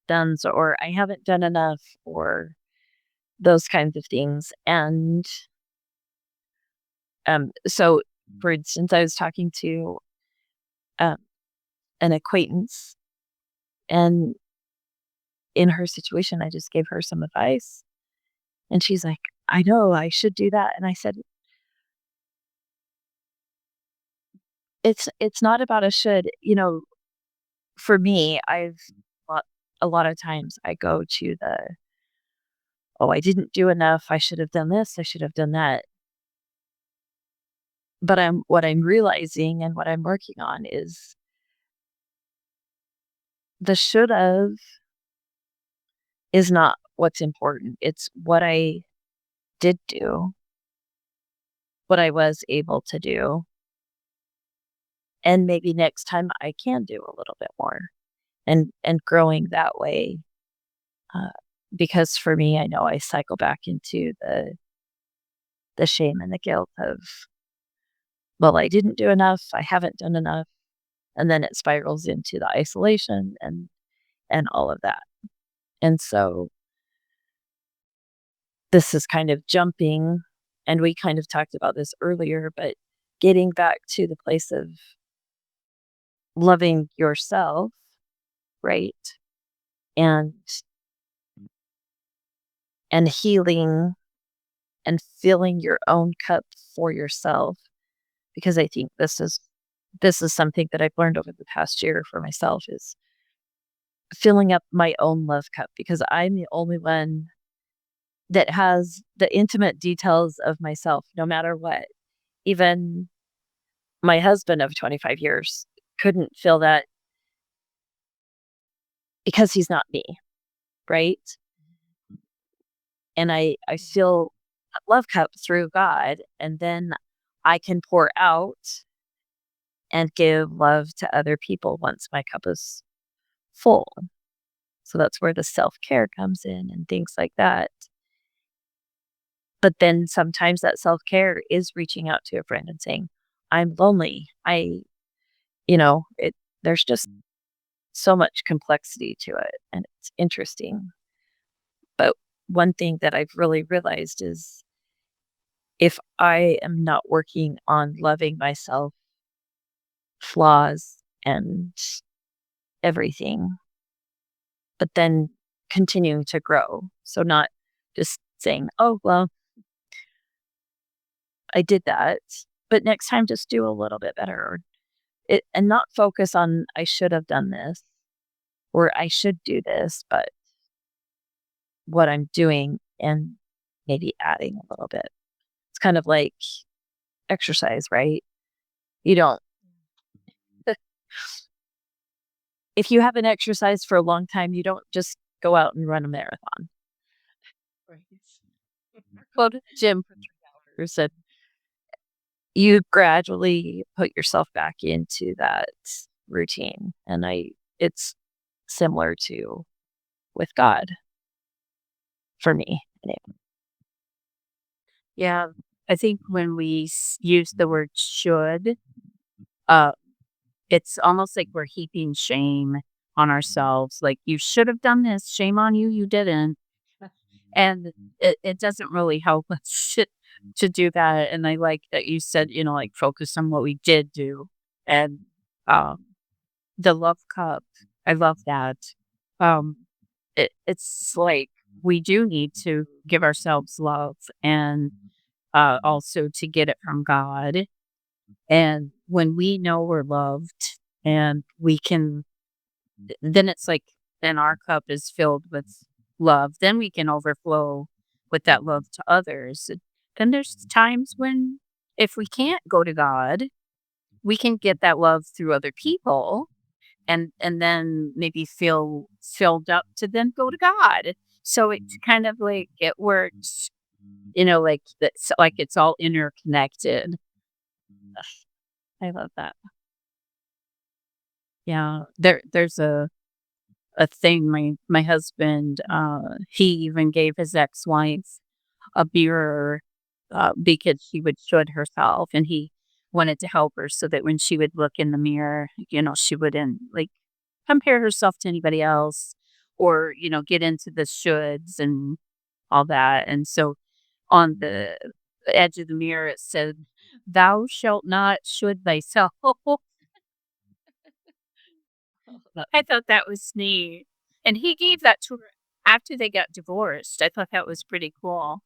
done's or I haven't done enough or those kinds of things. And so for instance, I was talking to um, an acquaintance and in her situation, I just gave her some advice and she's like, I know I should do that. And I said, it's not about a should, for me, lot- a lot of times I go to oh, I didn't do enough. I should have done this. I should have done that. But what I'm realizing and what I'm working on is the should have is not what's important. It's what I did do, what I was able to do. And maybe next time I can do a little bit more and growing that way. Uh, because for me, I know I cycle back into the shame and the guilt of, well, I didn't do enough, I haven't done enough, and then it spirals into the isolation and all of that. And so this is kind of jumping, and we kind of talked about this earlier, but getting back to the place of loving yourself, right? And and healing and filling your own cup for yourself because I think this is something that I've learned over the past year for myself is filling up my own love cup because I'm the only one that has the intimate details of myself no matter what. Even my husband of 25 years couldn't feel that because he's not me, right? And I feel a love cup through God, and then I can pour out and give love to other people once my cup is full. So that's where the self-care comes in and things like that. But then sometimes that self-care is reaching out to a friend and saying, "I'm lonely." There's just so much complexity to it, and it's interesting. But one thing that I've really realized is if I am not working on loving myself, flaws and everything, but then continuing to grow. So not just saying, "Oh, well, I did that, but next time just do a little bit better." Or and not focus on I should have done this or I should do this, but what I'm doing and maybe adding a little bit. It's kind of like exercise, right? You don't if you haven't exercised for a long time, you don't just go out and run a marathon. Right. Go to the gym for 3 hours and you gradually put yourself back into that routine. And it's similar to with God for me. Anyway. Yeah, I think when we use the word should, uh, it's almost like we're heaping shame on ourselves. Like, you should have done this. Shame on you. You didn't. And it doesn't really help us to do that. And I like that you said, like focus on what we did do. And um, the love cup, I love that. Um, it's like we do need to give ourselves love and also to get it from God. And when we know we're loved and we can, then it's like, then our cup is filled with love. Then we can overflow with that love to others. And then there's times when, if we can't go to God, we can get that love through other people and then maybe feel filled up to then go to God. So it's kind of like it works, like that's like it's all interconnected. I love that. Yeah. There's a a thing. My husband, he even gave his ex-wife a mirror, because she would should herself, and he wanted to help her so that when she would look in the mirror, she wouldn't, like, compare herself to anybody else or, get into the shoulds and all that, and so on the edge of the mirror, it said, "Thou shalt not should thyself." I thought that was neat, and he gave that to her after they got divorced. I thought that was pretty cool.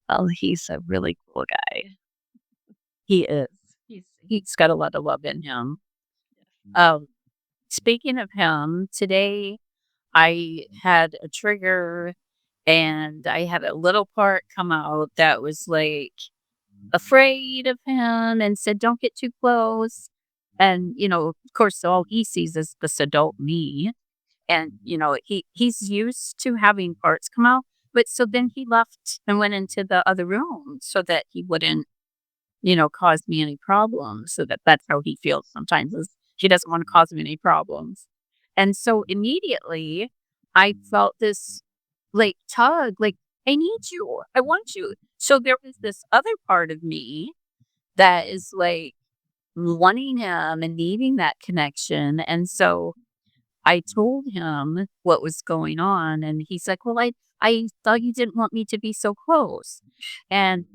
Oh, he's a really cool guy. He is. He's got a lot of love in him. Um, Speaking of him, today I had a trigger and I had a little part come out that was like afraid of him and said, "Don't get too close." And, of course, all he sees is this adult me. And, he's used to having parts come out. But so then he left and went into the other room so that he wouldn't, cause me any problems. So that's how he feels sometimes is he doesn't want to cause me any problems. And so immediately I felt this like tug, like, I need you. I want you. So there was this other part of me that is like wanting him and needing that connection. And so I told him what was going on, and he's like, "Well, I thought you didn't want me to be so close." And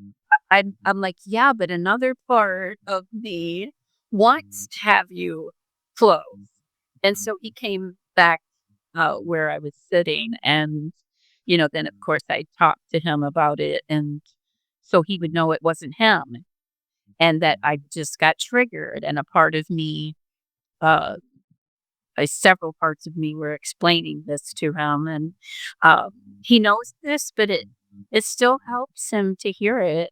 I'm like, "Yeah, but another part of me wants to have you close." And so he came back where I was sitting, and then of course I talked to him about it, and so he would know it wasn't him, and that I just got triggered, and a part of me uh several parts of me were explaining this to him, and um, he knows this, but it still helps him to hear it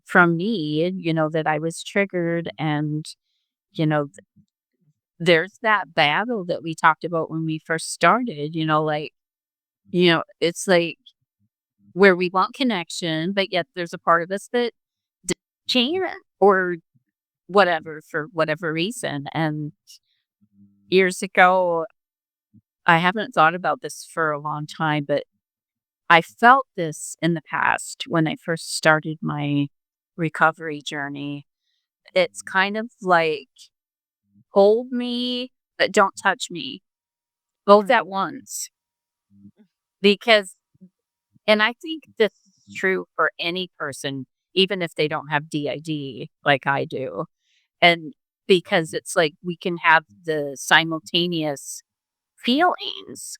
from me. That I was triggered, and there's that battle that we talked about when we first started. Like it's like where we want connection, but yet there's a part of us that d- can't or whatever for whatever reason. And years ago, I haven't thought about this for a long time, but I felt this in the past when I first started my recovery journey. It's kind of like hold me, but don't touch me both at once. Because, and I think this is true for any person, even if they don't have DID like I do. And because it's like we can have the simultaneous feelings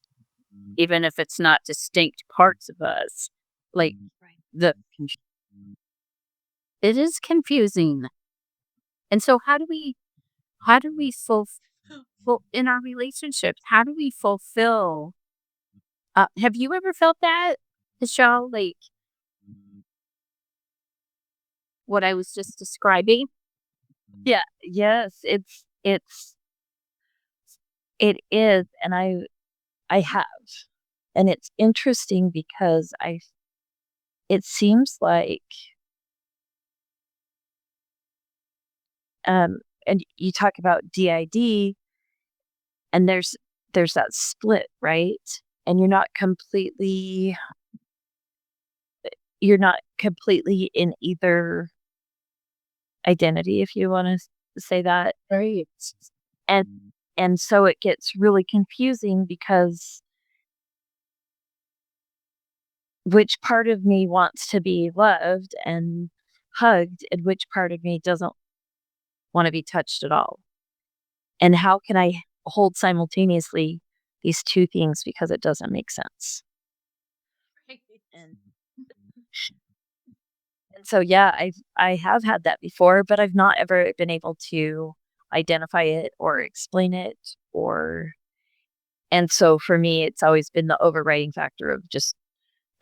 even if it's not distinct parts of us. Like Right. the it is confusing. And so how do we in our relationships, how do we fulfill have you ever felt that, Michelle? Like what I was just describing? Yeah, yes, it is, and I have. And it's interesting because it seems like, and you talk about DID, and there's that split, right? And you're not completely in either identity, if you wanna say that. Right. And and so it gets really confusing because which part of me wants to be loved and hugged and which part of me doesn't wanna be touched at all. And how can I hold simultaneously these 2 things because it doesn't make sense. And and so, yeah, I have had that before, but I've not ever been able to identify it or explain it or and so for me, it's always been the overriding factor of just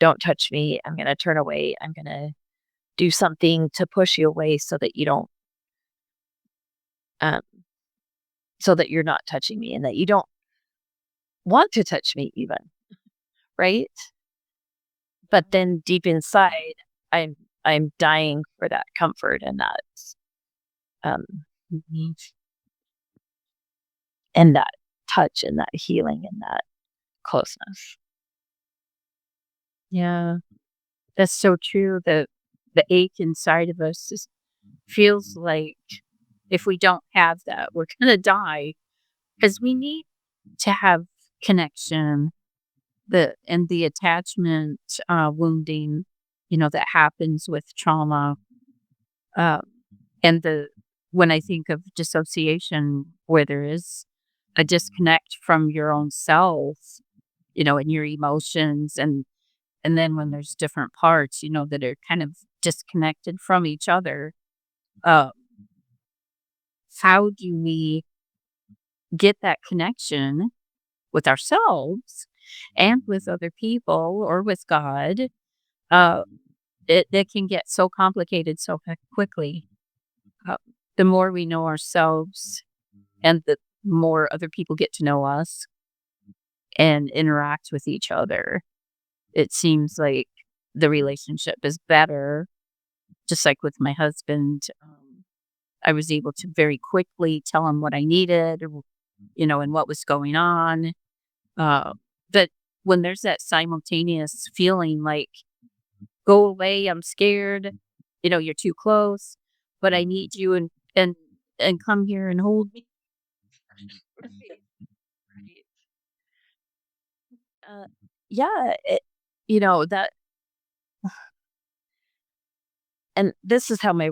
don't touch me. I'm gonna turn away. I'm gonna do something to push you away um, so that you're not touching me and that you don't want to touch me even, right? But then deep inside, I'm dying for that comfort um Mhm. and that touch and that healing and that closeness. Yeah, that's so true. The ache inside of us feels like if we don't have that, we're gonna die because we need to have connection. The attachment wounding, that happens with trauma. Uh, and when I think of dissociation, where there is a disconnect from your own self, and your emotions, and then when there's different parts, that are kind of disconnected from each other, uh, how do we get that connection with ourselves and with other people or with God? Uh, it can get so complicated so quickly. Uh, the more we know ourselves and the more other people get to know us and interact with each other, it seems like the relationship is better. Just like with my husband, I was able to very quickly tell him what I needed, and what was going on. Uh, but when there's that simultaneous feeling like, go away, I'm scared, you're too close, but I need you and come here and hold me. Right. Right. Uh, yeah, that, and this is how my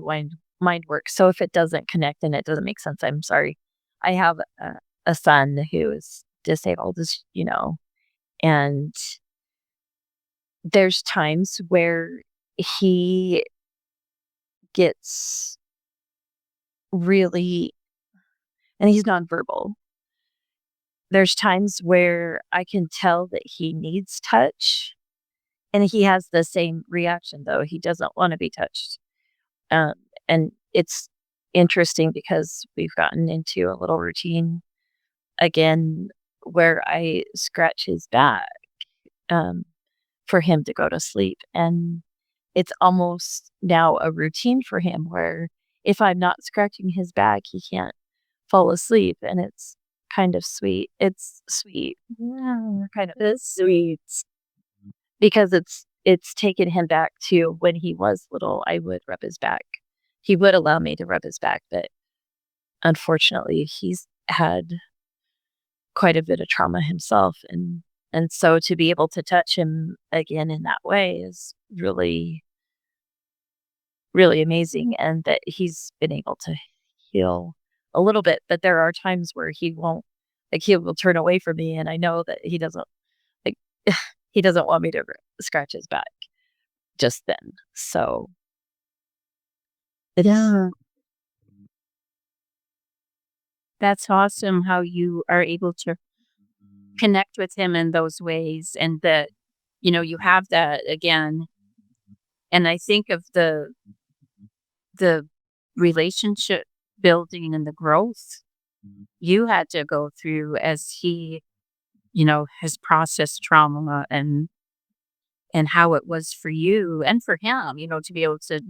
mind works. So if it doesn't connect and it doesn't make sense, I'm sorry. I have a son who is disabled, and there's times where he gets really, and he's nonverbal. There's times where I can tell that he needs touch, and he has the same reaction, though. He doesn't want to be touched. Um, and it's interesting because we've gotten into a little routine again where I scratch his back um, for him to go to sleep. And it's almost now a routine for him where if I'm not scratching his back, he can't fall asleep. And it's kind of sweet. It's sweet. Yeah, kind of That's sweet. because it's taken him back to when he was little. I would rub his back. He would allow me to rub his back, but unfortunately, he's had quite a bit of trauma himself, and so to be able to touch him again in that way is really, really amazing, and that he's been able to heal a little bit, but there are times where he will turn away from me, and I know that he doesn't, like, he doesn't want me to scratch his back just then, so it's Yeah, that's awesome how you are able to connect with him in those ways and that, you have that again. And I think of the relationship building and the growth you had to go through as he, has processed trauma and how it was for you and for him, to be able to,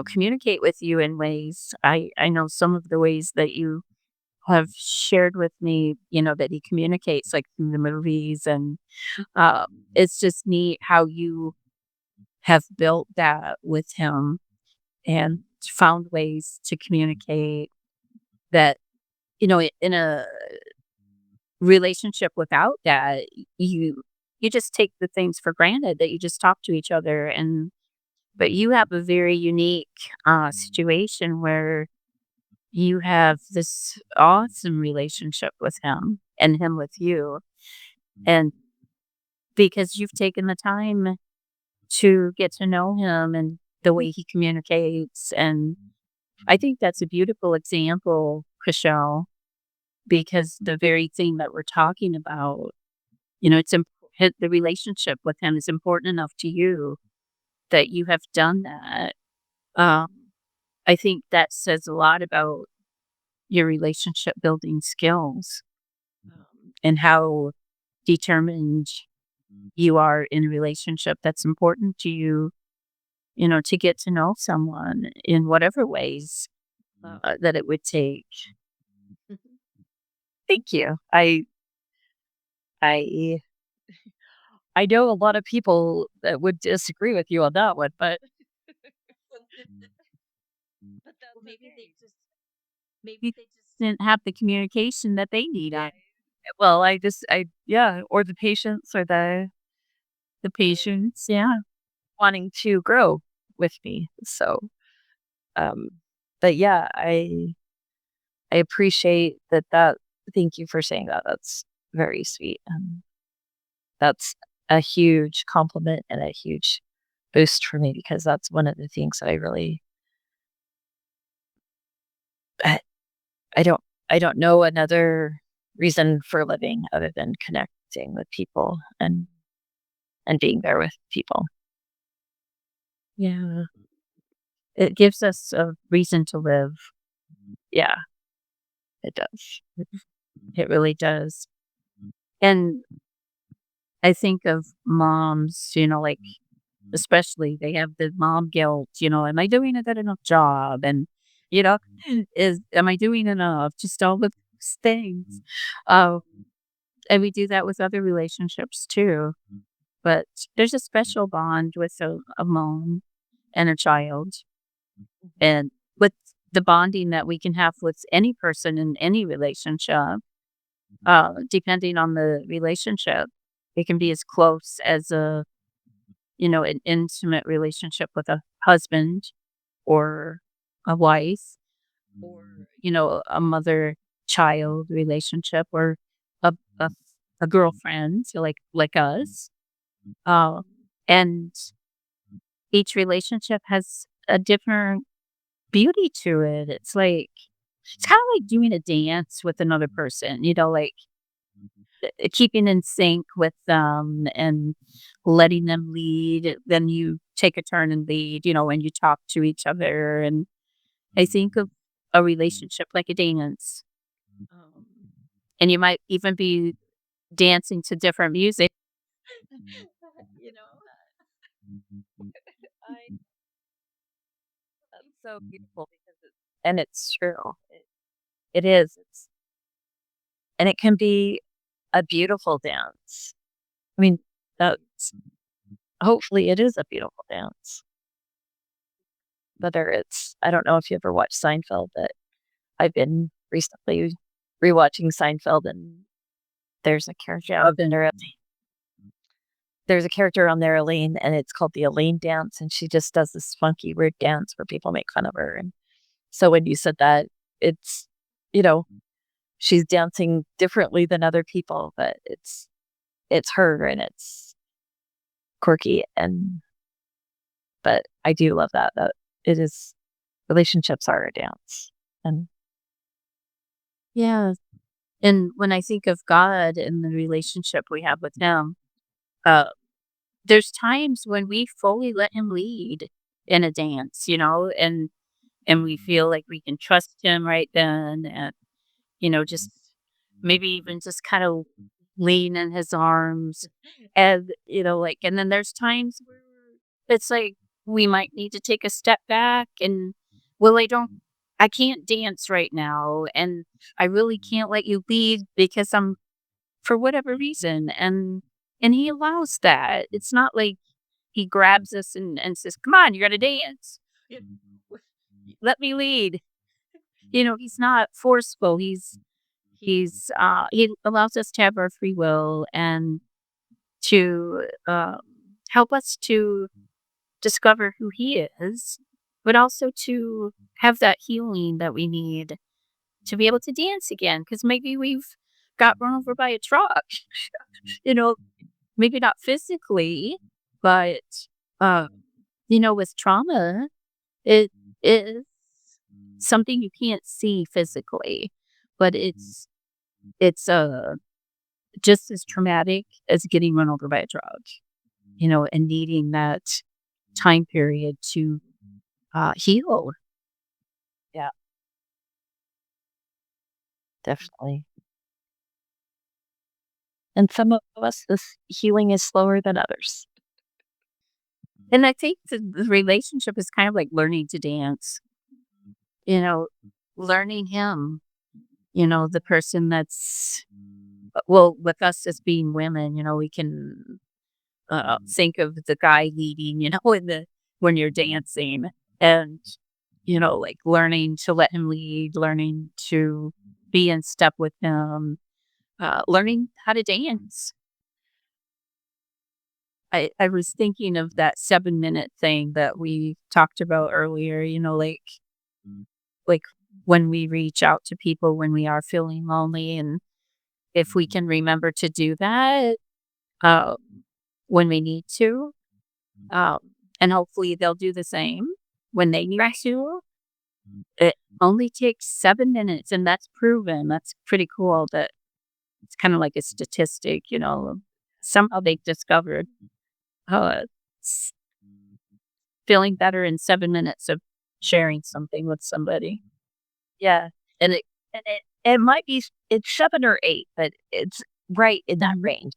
communicate with you in ways. I know some of the ways that you have shared with me, that he communicates like through the movies and it's just neat how you have built that with him and found ways to communicate that, in a relationship without that, you just take the things for granted that you just talk to each other but you have a very unique situation where you have this awesome relationship with him and him with you. And because you've taken the time to get to know him and the way he communicates. And I think that's a beautiful example, Cashell, because the very thing that we're talking about, the relationship with him is important enough to you that you have done that. Um, I think that says a lot about your relationship building skills and how determined you are in a relationship that's important to you, to get to know someone in whatever ways that it would take. Thank you. I I know a lot of people that would disagree with you on that one, but Well, that's maybe okay. they just didn't have the communication that they needed. Well, I yeah, or the patience or The the patience, yeah. wanting to grow with me. So, um, but yeah, I appreciate that. Thank you for saying that. That's very sweet. That's a huge compliment and a huge boost for me because that's one of the things that I, I don't I don't know another reason for living other than connecting with people and being there with people. Yeah. It gives us a reason to live. Yeah, it does. It really does. And I think of moms, like, especially they have the mom guilt, am I doing a good enough job? And, you know, am I doing enough? Just all of those things. Uh, and we do that with other relationships too. But there's a special bond with a mom and a child. And with the bonding that we can have with any person in any relationship, depending on the relationship, it can be as close as an intimate relationship with a husband or a wife or, a mother child relationship or a, a, a girlfriend, so like us. Uh, and each relationship has a different beauty to it. It's kind of like doing a dance with another person, like keeping in sync with them and letting them lead. Then you take a turn and lead, when you talk to each other. And I think of a relationship like a dance. Um, and you might even be dancing to different music. you know, I That's so beautiful because and it's true. It is. And it can be a beautiful dance. I mean, that's hopefully it is a beautiful dance. Whether it's I don't know if you ever watched Seinfeld, but I've been recently rewatching Seinfeld and there's a character yeah. on there there's a character on there, Elaine, and it's called the Elaine dance, and she just does this funky, weird dance where people make fun of her. And so when you said that, it's you know, she's dancing differently than other people, but it's her and it's quirky and but I do love that it is relationships are a dance. And Yeah. And when I think of God and the relationship we have with Him, uh, there's times when we fully let Him lead in a dance, and we feel like we can trust Him right then, and just maybe even just kind of lean in His arms, and and then there's times where it's like we might need to take a step back, and well, I can't dance right now, and I really can't let you lead because I'm for whatever reason, and He allows that. It's not like He grabs us and says, "Come on, you got to dance. You Let me lead." He's not forceful. He allows us to have our free will and to help us to discover who He is, but also to have that healing that we need to be able to dance again. Because maybe we've got run over by a truck, you know, maybe not physically, but uh, with trauma, it is something you can't see physically, but it's just as traumatic as getting run over by a truck, and needing that time period to heal. yeah, definitely. And some of us, this healing is slower than others. And I think the relationship is kind of like learning to dance, you know, learning him, the person that's well, with us as being women, we can think of the guy leading, in the when you're dancing and, like learning to let him lead, learning to be in step with him, learning how to dance. I was thinking of that 7-minute thing that we talked about earlier, like when we reach out to people when we are feeling lonely, and if we can remember to do that uh, when we need to, um, and hopefully they'll do the same when they need to. It only takes 7 minutes, and that's proven. That's pretty cool. That it's kind of like a statistic, Somehow they discovered uh, s- feeling better in 7 minutes of sharing something with somebody. Yeah. And it might be it's 7 or 8, but it's right in that range.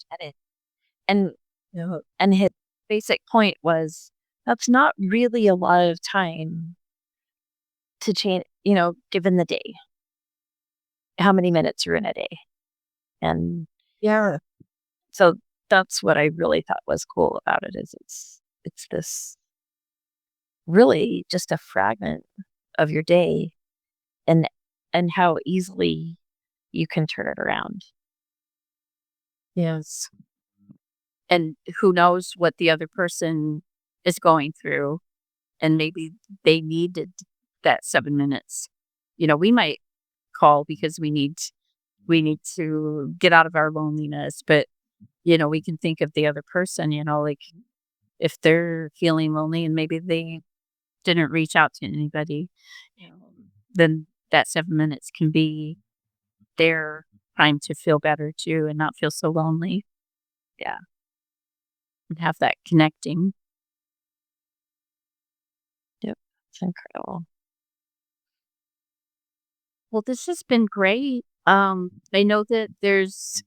And Yeah. and his basic point was that's not really a lot of time to change, given the day, how many minutes you're in a day. And Yeah. so that's what I really thought was cool about it is it's this really just a fragment of your day and how easily you can turn it around. Yes. And who knows what the other person is going through, and maybe they needed that 7 minutes. We might call because we need to get out of our loneliness, but, we can think of the other person, like, if they're feeling lonely and maybe they didn't reach out to anybody, then that 7 minutes can be their time to feel better too and not feel so lonely. Yeah. And have that connecting. Yep. It's incredible. Well, this has been great. I know that there's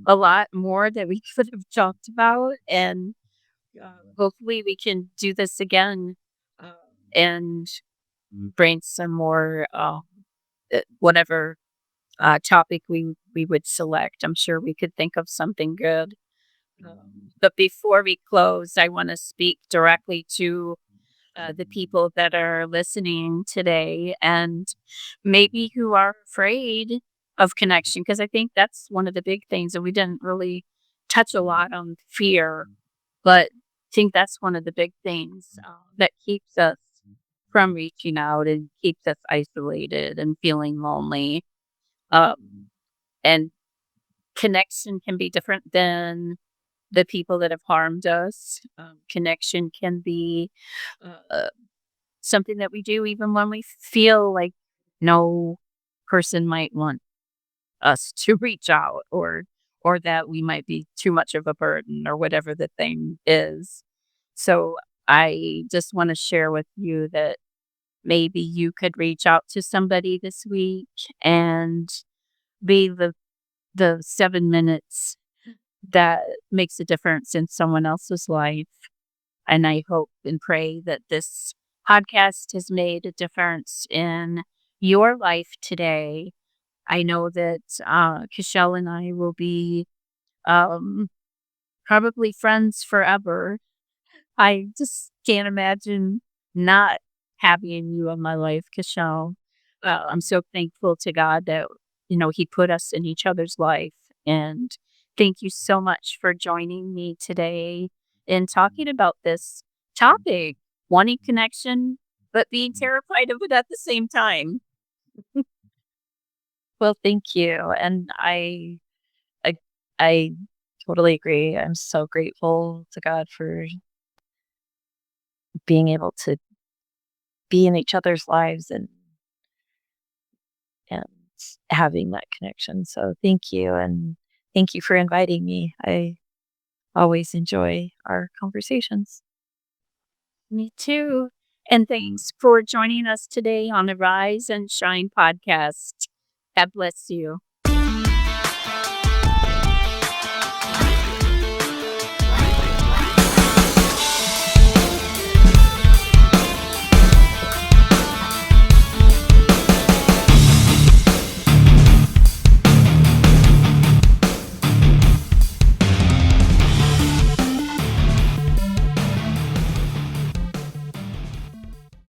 a lot more that we could have talked about, and hopefully we can do this again uh, and bring some more whatever topic we would select. I'm sure we could think of something good. But before we close, I want to speak directly to the people that are listening today and maybe who are afraid of connection, because I think that's one of the big things, and we didn't really touch a lot on fear, but I think that's one of the big things that keeps us from reaching out and keeps us isolated and feeling lonely. And connection can be different than the people that have harmed us. Connection can be uh, something that we do even when we feel like no person might want us to reach out, or that we might be too much of a burden or whatever the thing is. So I just want to share with you that maybe you could reach out to somebody this week and be the 7 minutes that makes a difference in someone else's life. And I hope and pray that this podcast has made a difference in your life today. I know that Cashell and I will be um, probably friends forever. I just can't imagine not having you in my life, Cashel. I'm so thankful to God that, He put us in each other's life. And thank you so much for joining me today in talking about this topic, wanting connection, but being terrified of it at the same time. Well, thank you. And I I totally agree. I'm so grateful to God for being able to be in each other's lives and having that connection. So thank you. And thank you for inviting me. I always enjoy our conversations. Me too. And thanks for joining us today on the Rise and Shine podcast. God bless you.